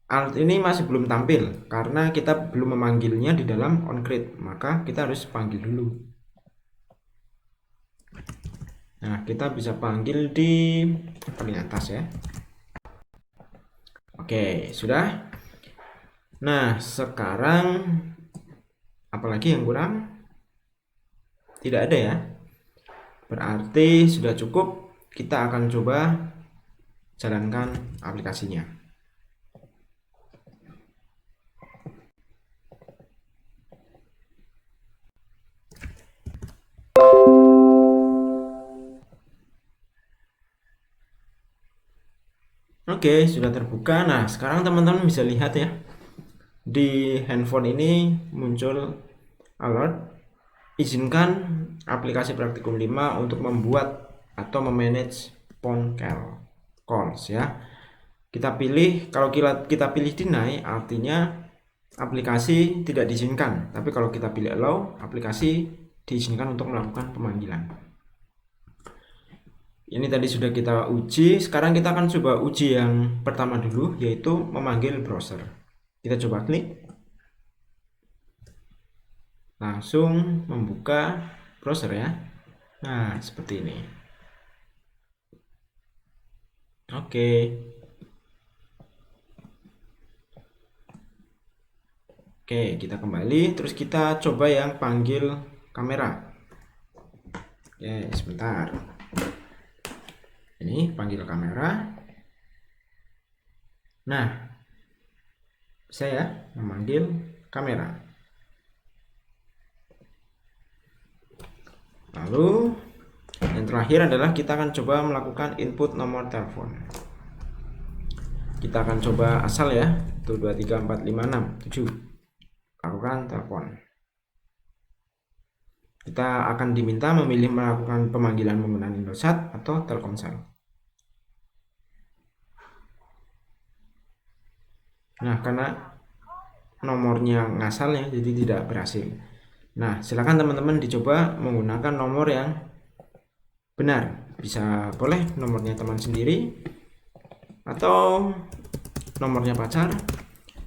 Speaker 1: Alert ini masih belum tampil karena kita belum memanggilnya di dalam onCreate, maka kita harus panggil dulu. Nah, kita bisa panggil di paling atas ya. Oke, sudah. Nah, sekarang apalagi yang kurang? Tidak ada ya. Berarti sudah cukup. Kita akan coba jalankan aplikasinya. Oke, sudah terbuka. Nah, sekarang teman-teman bisa lihat ya. Di handphone ini muncul alert. Izinkan aplikasi Praktikum 5 untuk membuat atau memanage phone calls ya. Kita pilih, kalau kita pilih deny artinya aplikasi tidak diizinkan. Tapi kalau kita pilih allow, aplikasi diizinkan untuk melakukan pemanggilan. Ini tadi sudah kita uji, sekarang kita akan coba uji yang pertama dulu, yaitu memanggil browser. Kita coba klik. Langsung membuka browser ya. Nah, seperti ini. Oke. Oke, kita kembali, terus kita coba yang panggil kamera. Oke, sebentar. Ini panggil kamera. Nah, saya memanggil kamera. Lalu yang terakhir adalah kita akan coba melakukan input nomor telepon. Kita akan coba asal ya, 123456 7. Lakukan telepon. Kita akan diminta memilih melakukan pemanggilan menggunakan Indosat atau Telkomsel. Nah, karena nomornya ngasal ya, jadi tidak berhasil. Nah, silakan teman-teman dicoba menggunakan nomor yang benar. Bisa boleh nomornya teman sendiri atau nomornya pacar.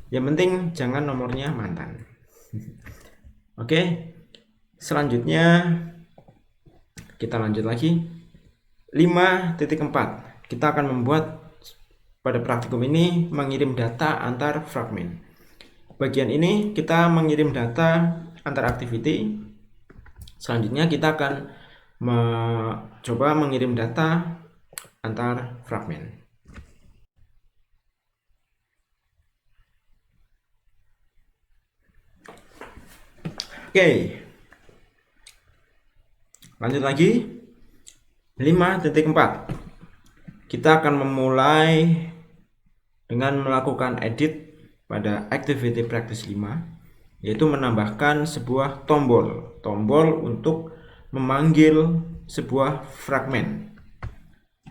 Speaker 1: Yang penting jangan nomornya mantan. Oke. Selanjutnya kita lanjut lagi. 5.4. Kita akan membuat pada praktikum ini mengirim data antar fragmen. Bagian ini kita mengirim data antar activity. Selanjutnya kita akan coba mengirim data antar fragmen. Oke. Lanjut lagi. 5.4. Kita akan memulai dengan melakukan edit pada activity practice 5, yaitu menambahkan sebuah tombol untuk memanggil sebuah fragmen.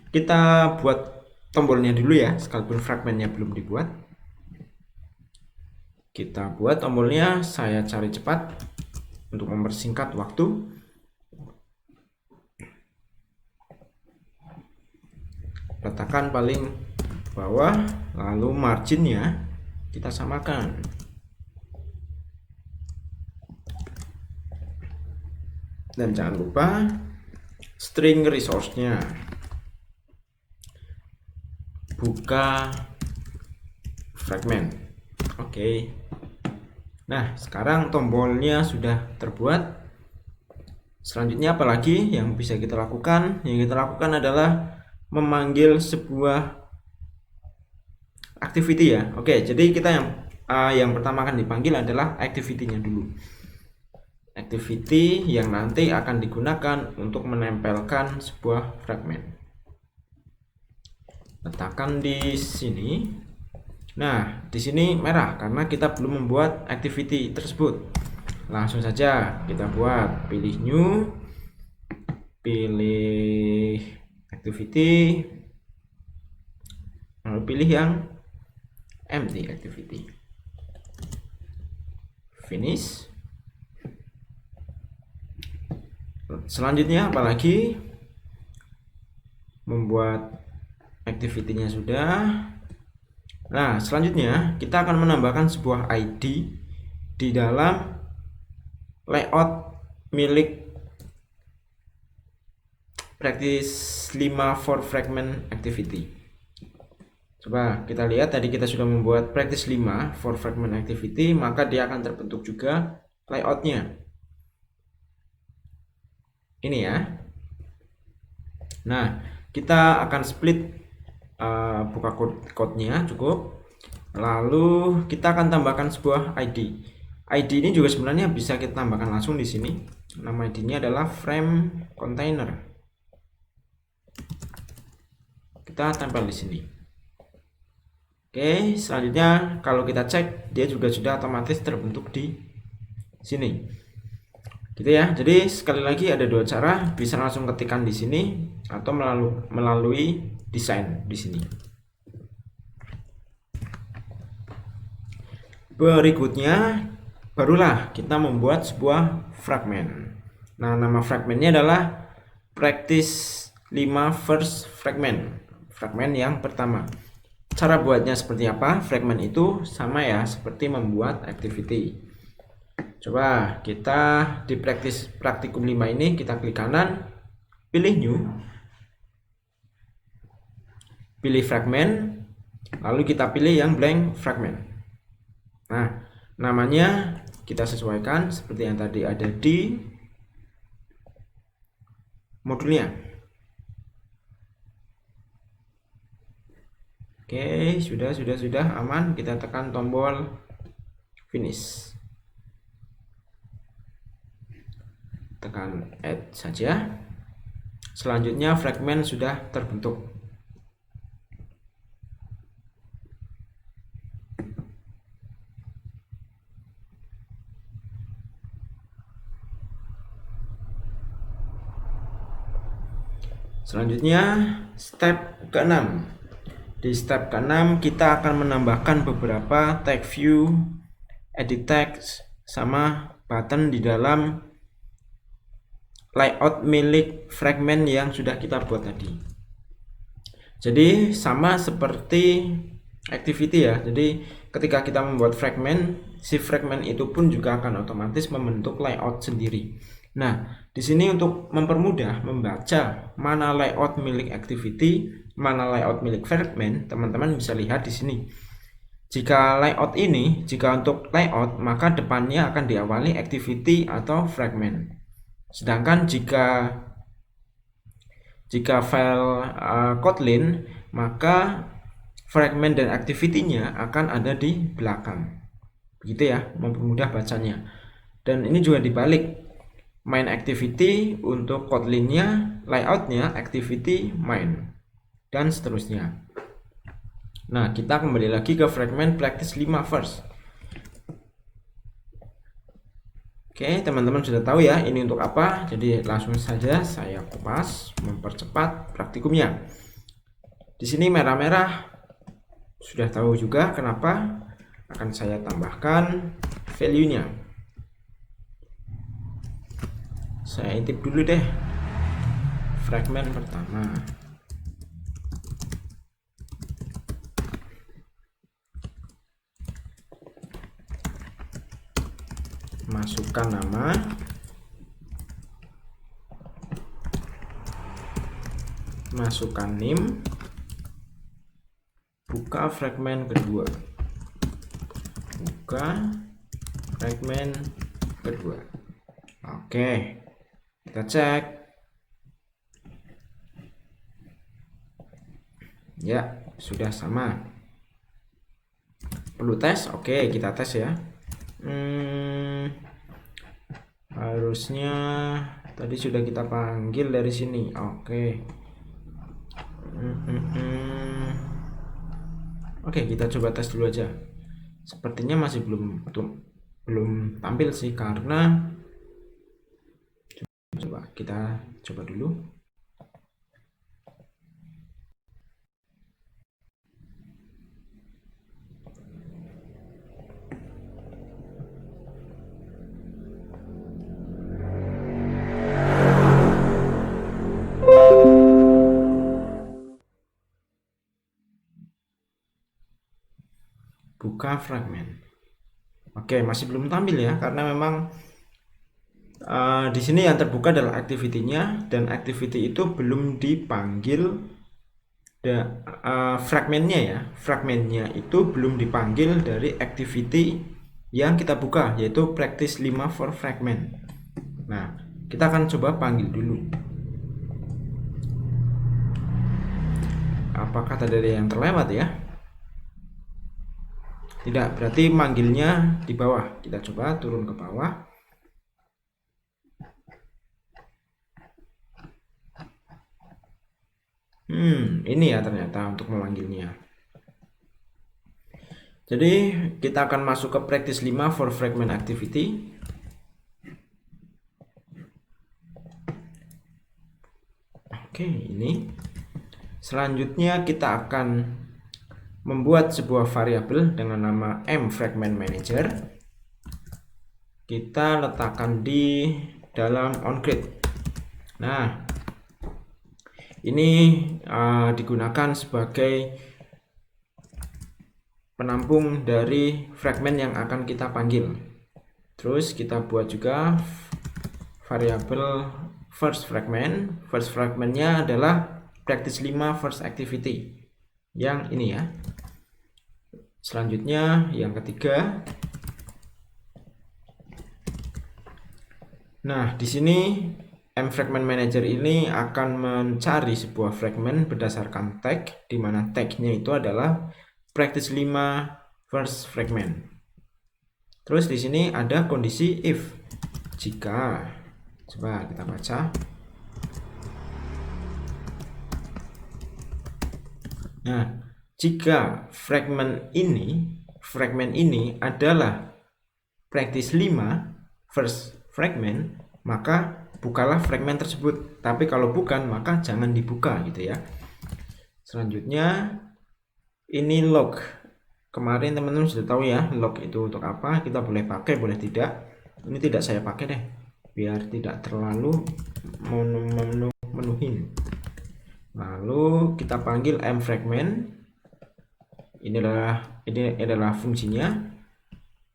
Speaker 1: Kita buat tombolnya dulu ya, sekalipun fragmennya belum dibuat. Kita buat tombolnya, saya cari cepat untuk mempersingkat waktu. Letakkan paling bawah, lalu marginnya kita samakan. Dan jangan lupa string resource-nya. Buka fragmen. Oke. Nah, sekarang tombolnya sudah terbuat. Selanjutnya apalagi yang bisa kita lakukan? Yang kita lakukan adalah memanggil sebuah activity ya. Oke, jadi kita yang pertama akan dipanggil adalah activity-nya dulu. Activity yang nanti akan digunakan untuk menempelkan sebuah fragmen. Letakkan di sini. Nah, di sini merah karena kita belum membuat activity tersebut. Langsung saja kita buat, pilih new, pilih activity, lalu pilih yang empty activity, finish. Selanjutnya apalagi, membuat activity-nya sudah. Nah, selanjutnya kita akan menambahkan sebuah ID di dalam layout milik practice 5 for fragment activity. Coba kita lihat, tadi kita sudah membuat practice 5 for fragment activity, maka dia akan terbentuk juga layoutnya. Ini ya. Nah, kita akan split, buka code-nya cukup. Lalu kita akan tambahkan sebuah ID. ID ini juga sebenarnya bisa kita tambahkan langsung di sini. Nama ID-nya adalah frame container. Kita tempel di sini. Oke, selanjutnya kalau kita cek, dia juga sudah otomatis terbentuk di sini. Gitu ya. Jadi sekali lagi ada dua cara, bisa langsung ketikkan di sini atau melalui desain di sini. Berikutnya barulah kita membuat sebuah fragment. Nah, nama fragmentnya adalah practice 5 first fragment. Fragment yang pertama. Cara buatnya seperti apa? Fragment itu sama ya, seperti membuat activity. Coba kita di praktikum 5 ini kita klik kanan, pilih new, pilih fragment, lalu kita pilih yang blank fragment. Nah, namanya kita sesuaikan seperti yang tadi ada di modulnya. Oke, sudah aman. Kita tekan tombol finish. Tekan add saja. Selanjutnya fragment sudah terbentuk. Selanjutnya step ke-6. Di step ke-6 kita akan menambahkan beberapa tag view, edit text, sama button di dalam layout milik fragment yang sudah kita buat tadi. Jadi sama seperti activity ya. Jadi ketika kita membuat fragment, si fragment itu pun juga akan otomatis membentuk layout sendiri. Nah, di sini untuk mempermudah membaca mana layout milik activity, mana layout milik fragment, teman-teman bisa lihat di sini. Jika untuk layout, maka depannya akan diawali activity atau fragment. Sedangkan jika file Kotlin, maka fragment dan activity-nya akan ada di belakang. Begitu ya, mempermudah bacanya. Dan ini juga dibalik. Main activity untuk Kotlin-nya, layout-nya activity main, dan seterusnya. Nah, kita kembali lagi ke fragment practice 5 first. Oke, teman-teman sudah tahu ya ini untuk apa. Jadi langsung saja saya kupas, mempercepat praktikumnya. Di sini merah-merah, sudah tahu juga kenapa. Akan saya tambahkan value-nya. Saya intip dulu deh fragment pertama. Masukkan nama, masukkan name, buka fragment kedua, Oke, kita cek ya, sudah sama. Perlu tes? Oke, kita tes ya. Harusnya tadi sudah kita panggil dari sini. Oke. Oke, kita coba tes dulu aja. Sepertinya masih belum tampil sih, karena coba kita coba dulu. Buka fragmen. Oke, masih belum tampil ya, karena memang di sini yang terbuka adalah activity-nya, dan activity itu belum dipanggil. Fragmennya ya, fragmennya itu belum dipanggil dari activity yang kita buka, yaitu practice 5 for fragment. Nah, kita akan coba panggil dulu. Apakah tadi ada yang terlewat ya? Tidak, berarti manggilnya di bawah. Kita coba turun ke bawah. Ini ya ternyata untuk memanggilnya. Jadi kita akan masuk ke practice 5 for fragment activity. Oke, ini. Selanjutnya kita akan membuat sebuah variabel dengan nama mFragmentManager. Kita letakkan di dalam onGrid. Nah, ini digunakan sebagai penampung dari fragmen yang akan kita panggil. Terus kita buat juga variabel first fragment. First fragmentnya adalah practice 5 first activity. Yang ini ya. Selanjutnya yang ketiga. Nah, di sini mFragmentManager ini akan mencari sebuah fragment berdasarkan tag, di mana tagnya itu adalah practice 5 first fragment. Terus di sini ada kondisi if. Jika, coba kita baca. Nah, jika fragment ini adalah practice 5 first fragment, maka bukalah fragment tersebut. Tapi kalau bukan, maka jangan dibuka gitu ya. Selanjutnya ini log. Kemarin teman-teman sudah tahu ya, log itu untuk apa. Kita boleh pakai, boleh tidak. Ini tidak saya pakai deh, biar tidak terlalu memenuhi. Lalu kita panggil mFragment. Ini adalah fungsinya.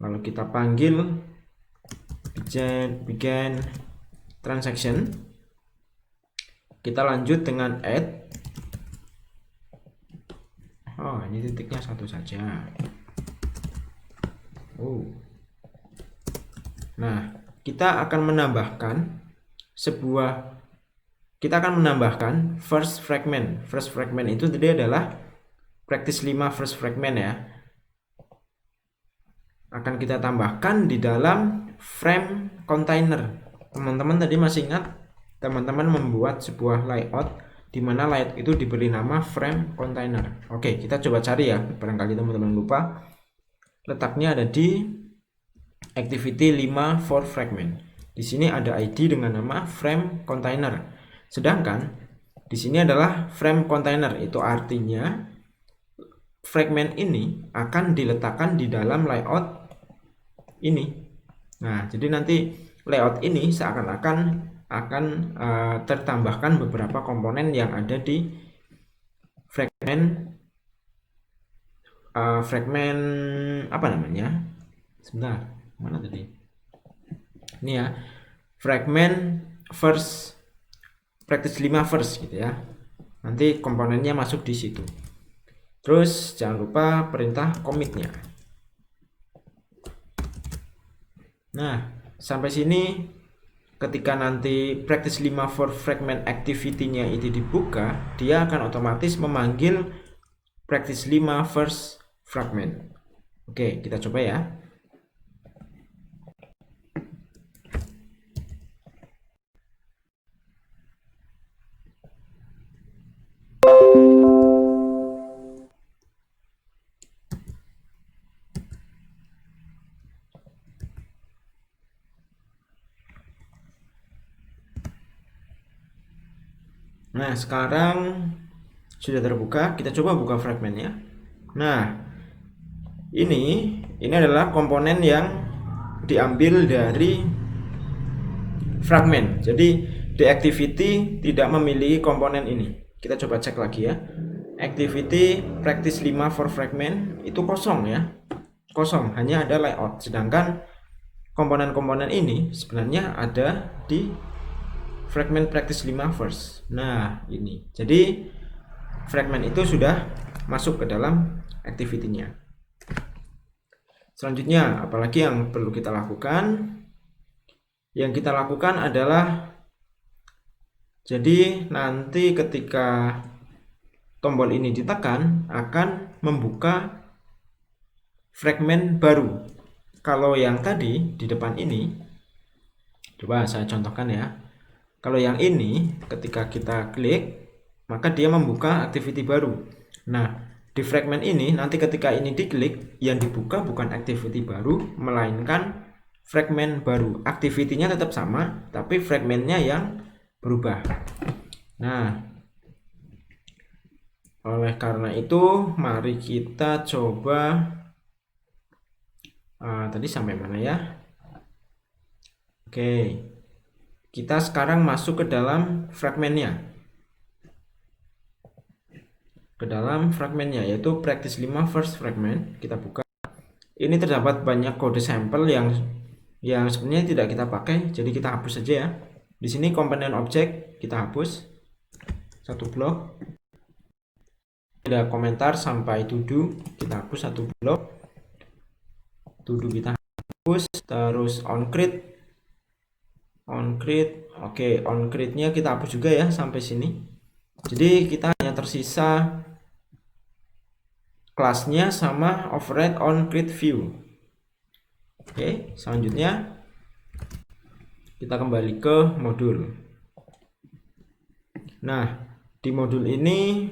Speaker 1: Lalu kita panggil begin transaction. Kita lanjut dengan add. Oh, ini titiknya satu saja. Nah, kita akan menambahkan first fragment. First fragment itu tadi adalah practice 5 first fragment ya. Akan kita tambahkan di dalam frame container. Teman-teman tadi masih ingat, teman-teman membuat sebuah layout di mana layout itu diberi nama frame container. Oke, kita coba cari ya, barangkali teman-teman lupa. Letaknya ada di activity 5 for fragment. Di sini ada ID dengan nama frame container. Sedangkan di sini adalah frame container, itu artinya fragment ini akan diletakkan di dalam layout ini. Nah, jadi nanti layout ini seakan-akan akan tertambahkan beberapa komponen yang ada di fragment apa namanya? Sebentar, mana tadi? Ini ya, fragment first practice 5 first gitu ya. Nanti komponennya masuk di situ. Terus jangan lupa perintah commitnya. Nah, sampai sini ketika nanti practice 5 for fragment activity-nya itu dibuka, dia akan otomatis memanggil practice 5 first fragment. Oke, kita coba ya. Nah, sekarang sudah terbuka, kita coba buka fragmennya. Nah, ini adalah komponen yang diambil dari fragmen. Jadi the activity tidak memiliki komponen ini. Kita coba cek lagi ya. Activity practice 5 for fragment itu kosong ya. Kosong, hanya ada layout. Sedangkan komponen-komponen ini sebenarnya ada di fragment practice 5 first. Nah, ini. Jadi fragment itu sudah masuk ke dalam activity-nya. Selanjutnya, apalagi yang perlu kita lakukan? Yang kita lakukan adalah, jadi nanti ketika tombol ini ditekan akan membuka fragmen baru. Kalau yang tadi di depan ini, coba saya contohkan ya. Kalau yang ini ketika kita klik, maka dia membuka activity baru. Nah, di fragmen ini nanti ketika ini diklik, yang dibuka bukan activity baru, melainkan fragmen baru. Activity-nya tetap sama, tapi fragmennya yang berubah. Nah, oleh karena itu, mari kita coba. Tadi sampai mana ya? Oke, kita sekarang masuk ke dalam fragmennya. Ke dalam fragmennya, yaitu practice 5 first fragment. Kita buka. Ini terdapat banyak kode sampel yang sebenarnya tidak kita pakai, jadi kita hapus saja ya. Di sini komponen objek kita hapus satu blok. Ada komentar sampai to do, kita hapus satu blok. To do kita hapus, terus on create. Oke, on create-nya kita hapus juga ya sampai sini. Jadi kita hanya tersisa kelasnya sama override on create view. Oke, selanjutnya kita kembali ke modul. Nah, di modul ini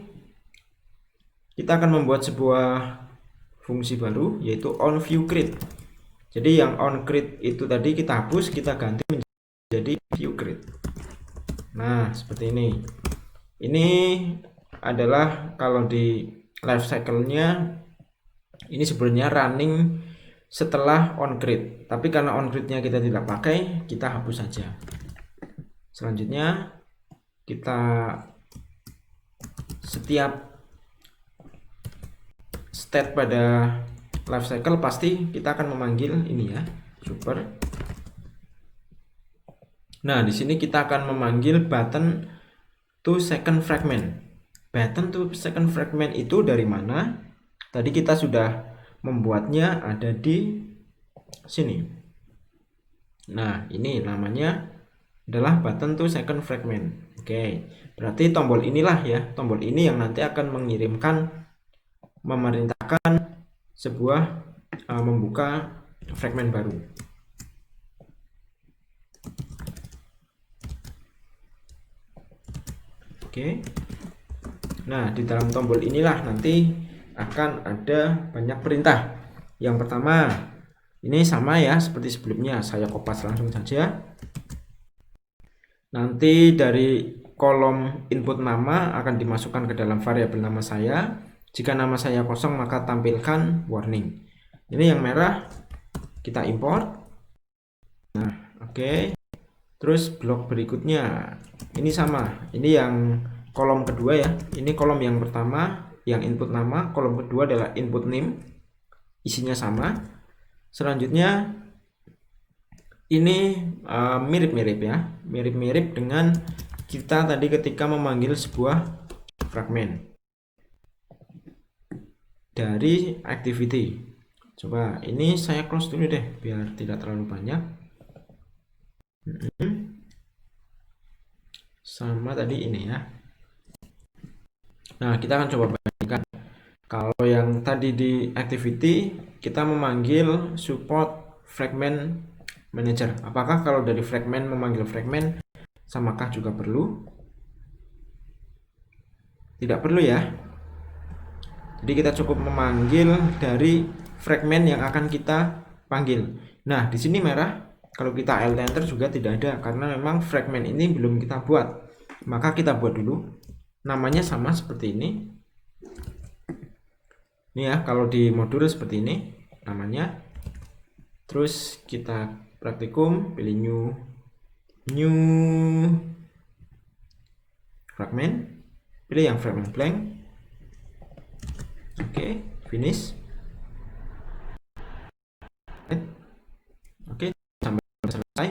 Speaker 1: kita akan membuat sebuah fungsi baru, yaitu on view create. Jadi yang on create itu tadi kita hapus, kita ganti menjadi view create. Nah, seperti ini. Ini adalah kalau di life cycle-nya ini sebenarnya running setelah on create, tapi karena on create-nya kita tidak pakai, kita hapus saja. Selanjutnya kita setiap state pada life cycle pasti kita akan memanggil ini ya, super. Nah, di sini kita akan memanggil button to second fragment. Button to second fragment itu dari mana? Tadi kita sudah membuatnya ada di sini. Nah, ini namanya adalah button to second fragment. Oke, berarti tombol inilah ya, tombol ini yang nanti akan memerintahkan sebuah membuka fragmen baru. Oke. Nah, di dalam tombol inilah nanti akan ada banyak perintah. Yang pertama, ini sama ya seperti sebelumnya, saya kopas langsung saja. Nanti dari kolom input nama akan dimasukkan ke dalam variabel nama saya. Jika nama saya kosong maka tampilkan warning. Ini yang merah kita import. Nah, oke. Terus blok berikutnya ini sama. Ini yang kolom kedua ya. Ini kolom yang pertama yang input nama, kolom kedua adalah input name. Isinya sama. Selanjutnya ini mirip-mirip ya. Mirip-mirip dengan kita tadi ketika memanggil sebuah fragmen dari activity. Coba ini saya close dulu deh biar tidak terlalu banyak. Sama tadi ini ya. Nah, kita akan coba bandingkan. Kalau yang tadi di activity kita memanggil support fragment manager. Apakah kalau dari fragment memanggil fragment samakah juga perlu? Tidak perlu ya. Jadi kita cukup memanggil dari fragmen yang akan kita panggil. Nah, di sini merah. Kalau kita alt enter juga tidak ada karena memang fragmen ini belum kita buat. Maka kita buat dulu. namanya sama seperti ini. Ini ya, kalau di modul seperti ini namanya. Terus kita praktikum, pilih new fragment, pilih yang fragment blank. Oke, finish. Oke, sampai selesai.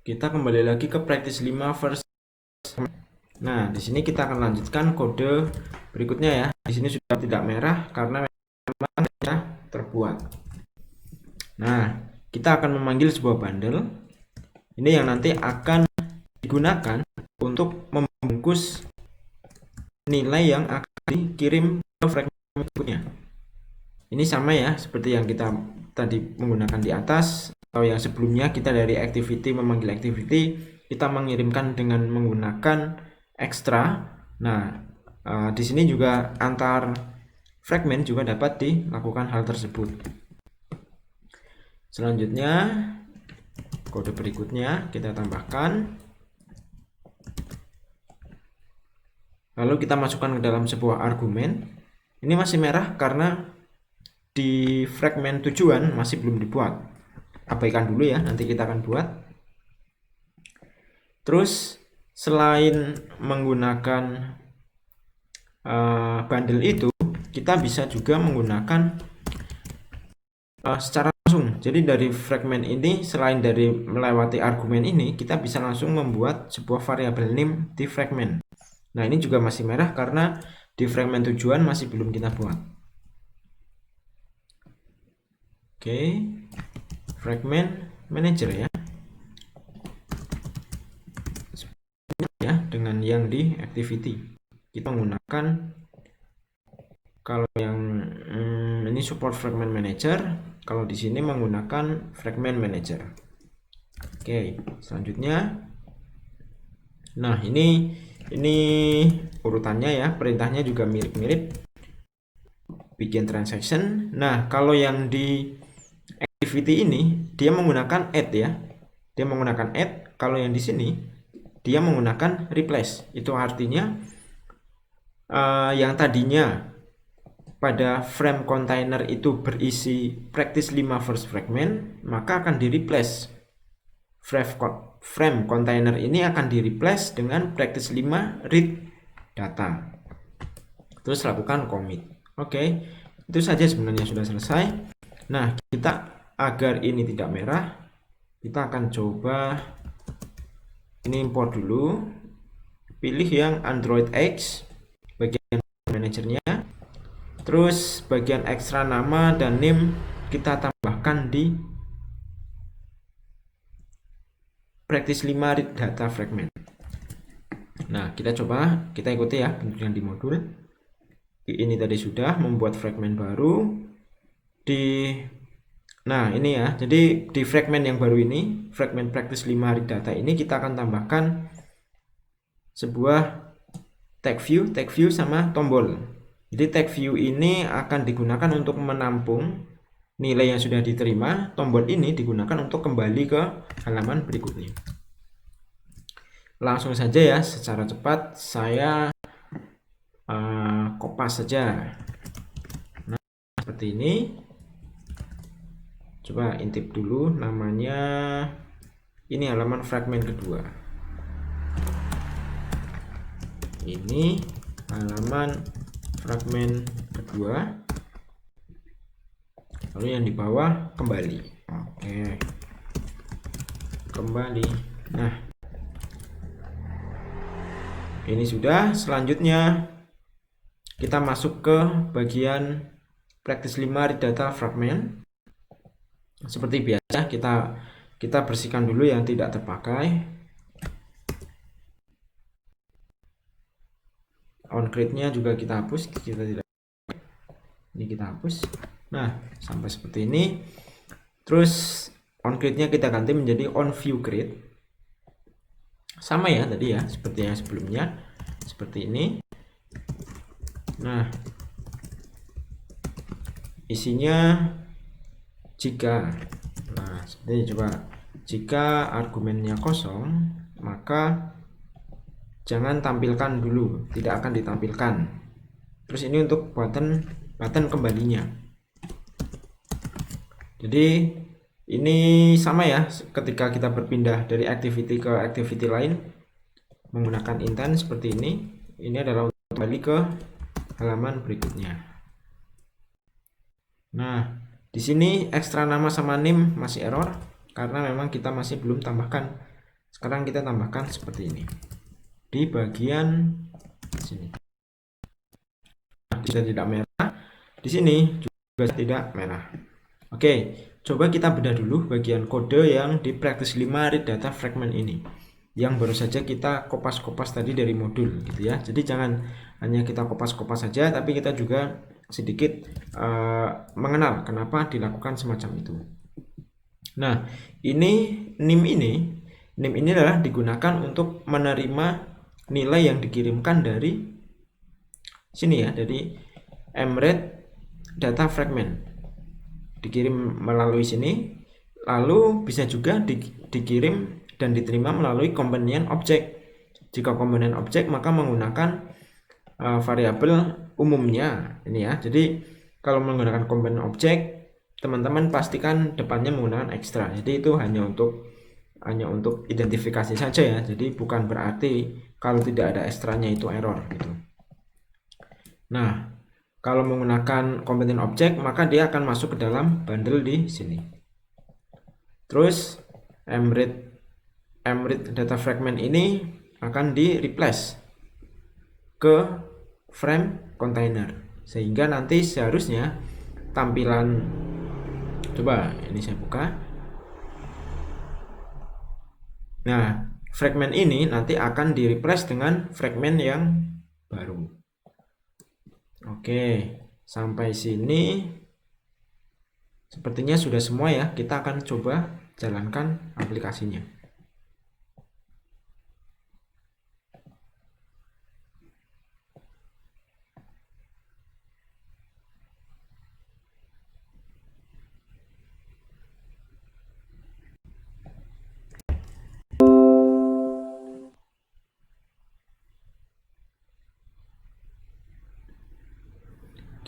Speaker 1: Kita kembali lagi ke practice 5 verse. Nah, di sini kita akan lanjutkan kode berikutnya ya. Di sini sudah tidak merah karena memang sudah terbuat. Nah, kita akan memanggil sebuah bundle. Ini yang nanti akan digunakan untuk membungkus nilai yang akan dikirim ke fragment berikutnya. Ini sama ya, seperti yang kita tadi menggunakan di atas, atau yang sebelumnya kita dari activity memanggil activity, kita mengirimkan dengan menggunakan extra. Nah, di sini juga antar fragment juga dapat dilakukan hal tersebut. Selanjutnya, kode berikutnya kita tambahkan. Lalu kita masukkan ke dalam sebuah argumen. Ini masih merah karena di fragment tujuan masih belum dibuat. Abaikan dulu ya, nanti kita akan buat. Terus selain menggunakan bundle itu, kita bisa juga menggunakan secara langsung. Jadi dari fragment ini, selain dari melewati argumen ini, kita bisa langsung membuat sebuah variabel name di fragment. Nah, ini juga masih merah karena di fragment tujuan masih belum kita buat. Oke, fragment manager ya. Ya, dengan yang di activity. Kita menggunakan, kalau yang ini support fragment manager, kalau di sini menggunakan fragment manager. Oke, selanjutnya. Nah, ini urutannya ya, perintahnya juga mirip-mirip. Bikin transaction. Nah, kalau yang di activity ini dia menggunakan add ya. Dia menggunakan add. Kalau yang di sini dia menggunakan replace. Itu artinya yang tadinya pada frame container itu berisi practice 5 first fragment, maka akan di replace. Frame container ini akan di replace dengan practice 5 read data. Terus lakukan commit. Oke, itu saja sebenarnya sudah selesai. Nah, kita agar ini tidak merah, kita akan coba ini import dulu. Pilih yang Android X, bagian manajernya. Terus bagian ekstra nama dan name kita tambahkan di practice 5 read data fragment. Nah, kita coba, kita ikuti ya bentuknya di modul. Ini tadi sudah membuat fragment baru nah ini ya, jadi di fragment yang baru ini, fragment practice 5 read data ini, kita akan tambahkan sebuah tag view sama tombol. Jadi tag view ini akan digunakan untuk menampung nilai yang sudah diterima, tombol ini digunakan untuk kembali ke halaman berikutnya. Langsung saja ya, secara cepat saya kopas saja. Nah, seperti ini. Coba intip dulu namanya, ini halaman fragment kedua. Ini halaman fragment kedua. Lalu yang di bawah kembali. Oke. Kembali. Nah, ini sudah. Selanjutnya kita masuk ke bagian practice 5 read data fragment. Seperti biasa kita bersihkan dulu yang tidak terpakai. On create-nya juga kita hapus, ini kita hapus. Nah, sampai seperti ini. Terus on create-nya kita ganti menjadi on view create. Sama ya tadi ya, seperti yang sebelumnya. Seperti ini. Nah, isinya jika, nah seperti ini, coba, jika argumennya kosong maka jangan tampilkan dulu, tidak akan ditampilkan. Terus ini untuk button kembalinya. Jadi ini sama ya, ketika kita berpindah dari activity ke activity lain menggunakan intent seperti ini adalah untuk kembali ke halaman berikutnya. Nah, di sini ekstra nama sama name masih error karena memang kita masih belum tambahkan. Sekarang kita tambahkan seperti ini di bagian sini. Bisa tidak merah, di sini juga tidak merah. Oke, coba kita bedah dulu bagian kode yang di practice 5 read data fragment ini, yang baru saja kita kopas-kopas tadi dari modul gitu ya. Jadi jangan hanya kita kopas-kopas saja, tapi kita juga sedikit mengenal kenapa dilakukan semacam itu. Nah, NIM ini adalah digunakan untuk menerima nilai yang dikirimkan dari sini ya, dari mread data fragment, dikirim melalui sini, lalu bisa juga dikirim dan diterima melalui komponen objek. Jika komponen objek maka menggunakan variabel umumnya ini ya. Jadi kalau menggunakan komponen objek, teman-teman pastikan depannya menggunakan ekstra. Jadi itu hanya untuk identifikasi saja ya. Jadi bukan berarti kalau tidak ada ekstranya itu error gitu. Nah, kalau menggunakan komponen objek maka dia akan masuk ke dalam bundle di sini. Terus mread data fragment ini akan di replace ke frame container, sehingga nanti seharusnya tampilan, coba ini saya buka. Nah, fragment ini nanti akan di replace dengan fragment yang baru. Oke, sampai sini sepertinya sudah semua ya. Kita akan coba jalankan aplikasinya.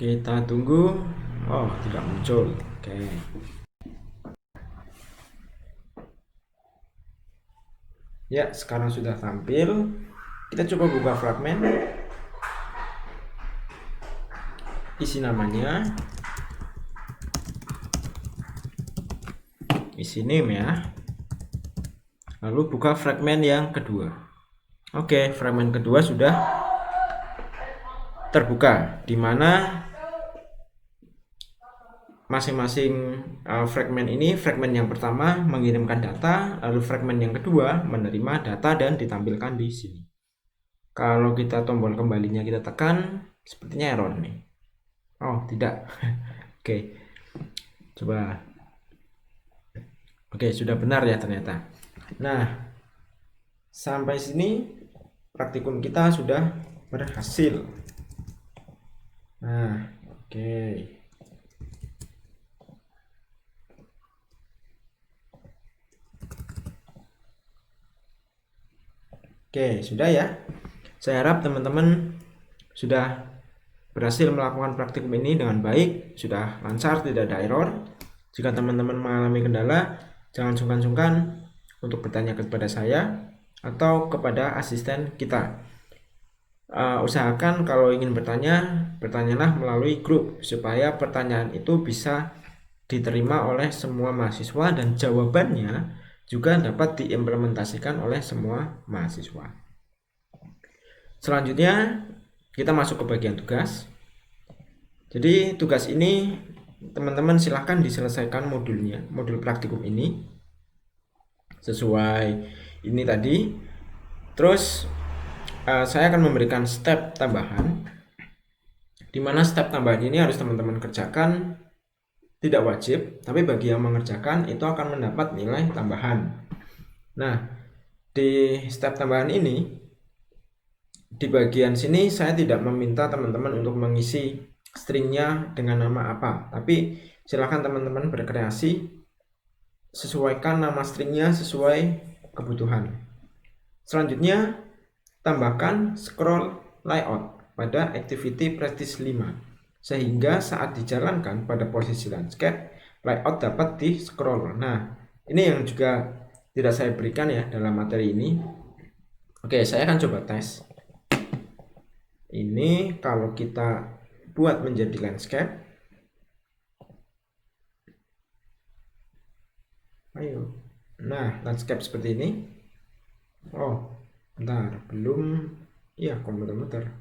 Speaker 1: Kita tunggu. Oh, tidak muncul. Oke. Ya, sekarang sudah tampil. Kita coba buka fragment. Isi namanya. Isi name ya. Lalu buka fragment yang kedua. Oke, fragment kedua sudah terbuka, di mana masing-masing fragment ini, fragment yang pertama mengirimkan data, lalu fragment yang kedua menerima data dan ditampilkan di sini. Kalau kita tombol kembalinya kita tekan, sepertinya error nih. Oh, tidak. Oke. Coba. Oke, sudah benar ya ternyata. Nah, sampai sini praktikum kita sudah berhasil. Nah, oke. Oke, sudah ya. Saya harap teman-teman sudah berhasil melakukan praktikum ini dengan baik, sudah lancar, tidak ada error. Jika teman-teman mengalami kendala, jangan sungkan-sungkan untuk bertanya kepada saya atau kepada asisten kita. Usahakan kalau ingin bertanya, bertanyalah melalui grup supaya pertanyaan itu bisa diterima oleh semua mahasiswa dan jawabannya juga dapat diimplementasikan oleh semua mahasiswa. Selanjutnya kita masuk ke bagian tugas. Jadi tugas ini teman-teman silahkan diselesaikan modulnya, modul praktikum ini sesuai ini tadi. Terus saya akan memberikan step tambahan, di mana step tambahan ini harus teman-teman kerjakan. Tidak wajib, tapi bagi yang mengerjakan itu akan mendapat nilai tambahan. Nah, di step tambahan ini, di bagian sini saya tidak meminta teman-teman untuk mengisi stringnya dengan nama apa, tapi Silakan teman-teman berkreasi, sesuaikan nama stringnya sesuai kebutuhan. Selanjutnya, tambahkan scroll layout pada activity practice 5, sehingga saat dijalankan pada posisi landscape, layout dapat di scroll. Nah, ini yang juga tidak saya berikan ya dalam materi ini. Oke, saya akan coba tes. Ini kalau kita buat menjadi landscape, ayo. Nah, landscape seperti ini. Oh, bentar, belum. Iya, muter-muter.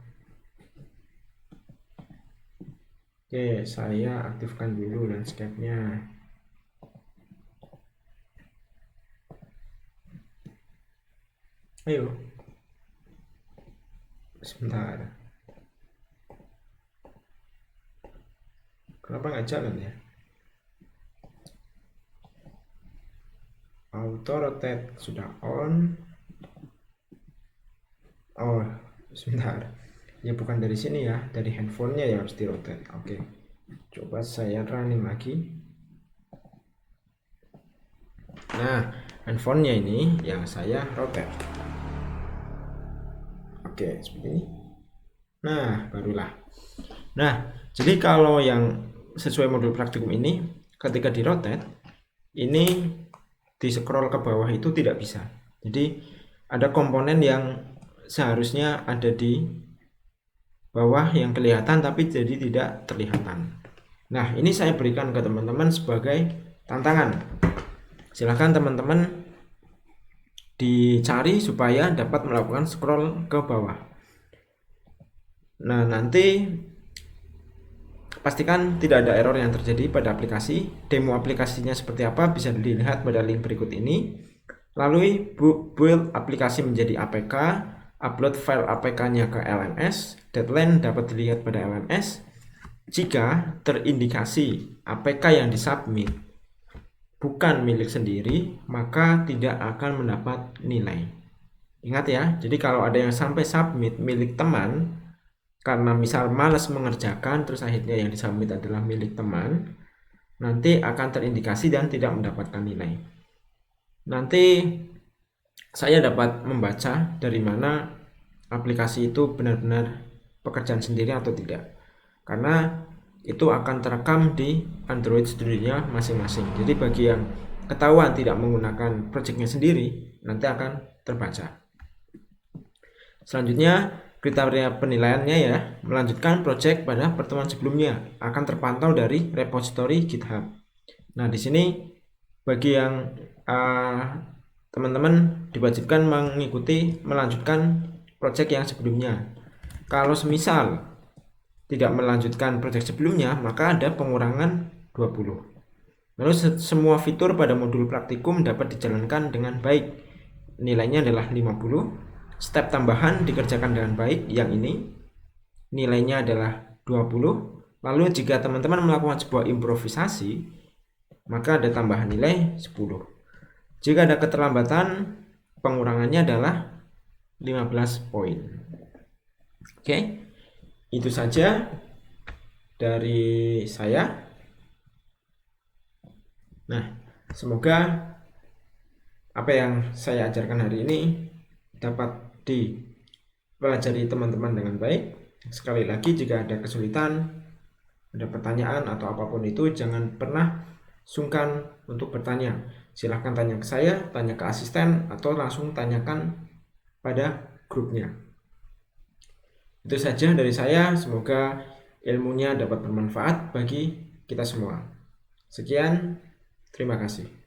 Speaker 1: Oke, saya aktifkan dulu landscape-nya. Ayo. Sebentar. Kenapa nggak jalan ya? Auto rotate sudah on. Oh, sebentar. Ya bukan dari sini ya, dari handphonenya ya harus di rotate. Oke. Coba saya running lagi. Nah, handphonenya ini yang saya rotate. Oke, seperti ini. Nah, barulah. Nah, jadi kalau yang sesuai modul praktikum ini, ketika di rotate, ini di scroll ke bawah itu tidak bisa. Jadi ada komponen yang seharusnya ada di bawah yang kelihatan tapi jadi tidak terlihatan. Nah, ini saya berikan ke teman-teman sebagai tantangan. Silahkan teman-teman dicari supaya dapat melakukan scroll ke bawah. Nah, nanti pastikan tidak ada error yang terjadi pada aplikasi. Demo aplikasinya seperti apa bisa dilihat pada link berikut ini. Lalu build aplikasi menjadi APK, upload file APK-nya ke LMS, deadline dapat dilihat pada LMS. Jika terindikasi APK yang disubmit bukan milik sendiri, maka tidak akan mendapat nilai. Ingat ya, jadi kalau ada yang sampai submit milik teman, karena misal malas mengerjakan, terus akhirnya yang disubmit adalah milik teman, nanti akan terindikasi dan tidak mendapatkan nilai. Nanti saya dapat membaca dari mana aplikasi itu benar-benar pekerjaan sendiri atau tidak, karena itu akan terekam di Android Studio-nya masing-masing. Jadi bagi yang ketahuan tidak menggunakan projectnya sendiri, nanti akan terbaca. Selanjutnya, kriteria penilaiannya ya, melanjutkan project pada pertemuan sebelumnya akan terpantau dari repository GitHub. Nah, di sini bagi yang teman-teman diwajibkan mengikuti melanjutkan project yang sebelumnya. Kalau semisal tidak melanjutkan project sebelumnya, maka ada pengurangan 20. Lalu semua fitur pada modul praktikum dapat dijalankan dengan baik. Nilainya adalah 50. Step tambahan dikerjakan dengan baik, yang ini nilainya adalah 20. Lalu jika teman-teman melakukan sebuah improvisasi, maka ada tambahan nilai 10. Jika ada keterlambatan, pengurangannya adalah 15 poin. Oke, itu saja dari saya. Nah, semoga apa yang saya ajarkan hari ini dapat dipelajari teman-teman dengan baik. Sekali lagi, jika ada kesulitan, ada pertanyaan atau apapun itu, jangan pernah sungkan untuk bertanya. Silahkan tanya ke saya, tanya ke asisten, atau langsung tanyakan pada grupnya. Itu saja dari saya, semoga ilmunya dapat bermanfaat bagi kita semua. Sekian, terima kasih.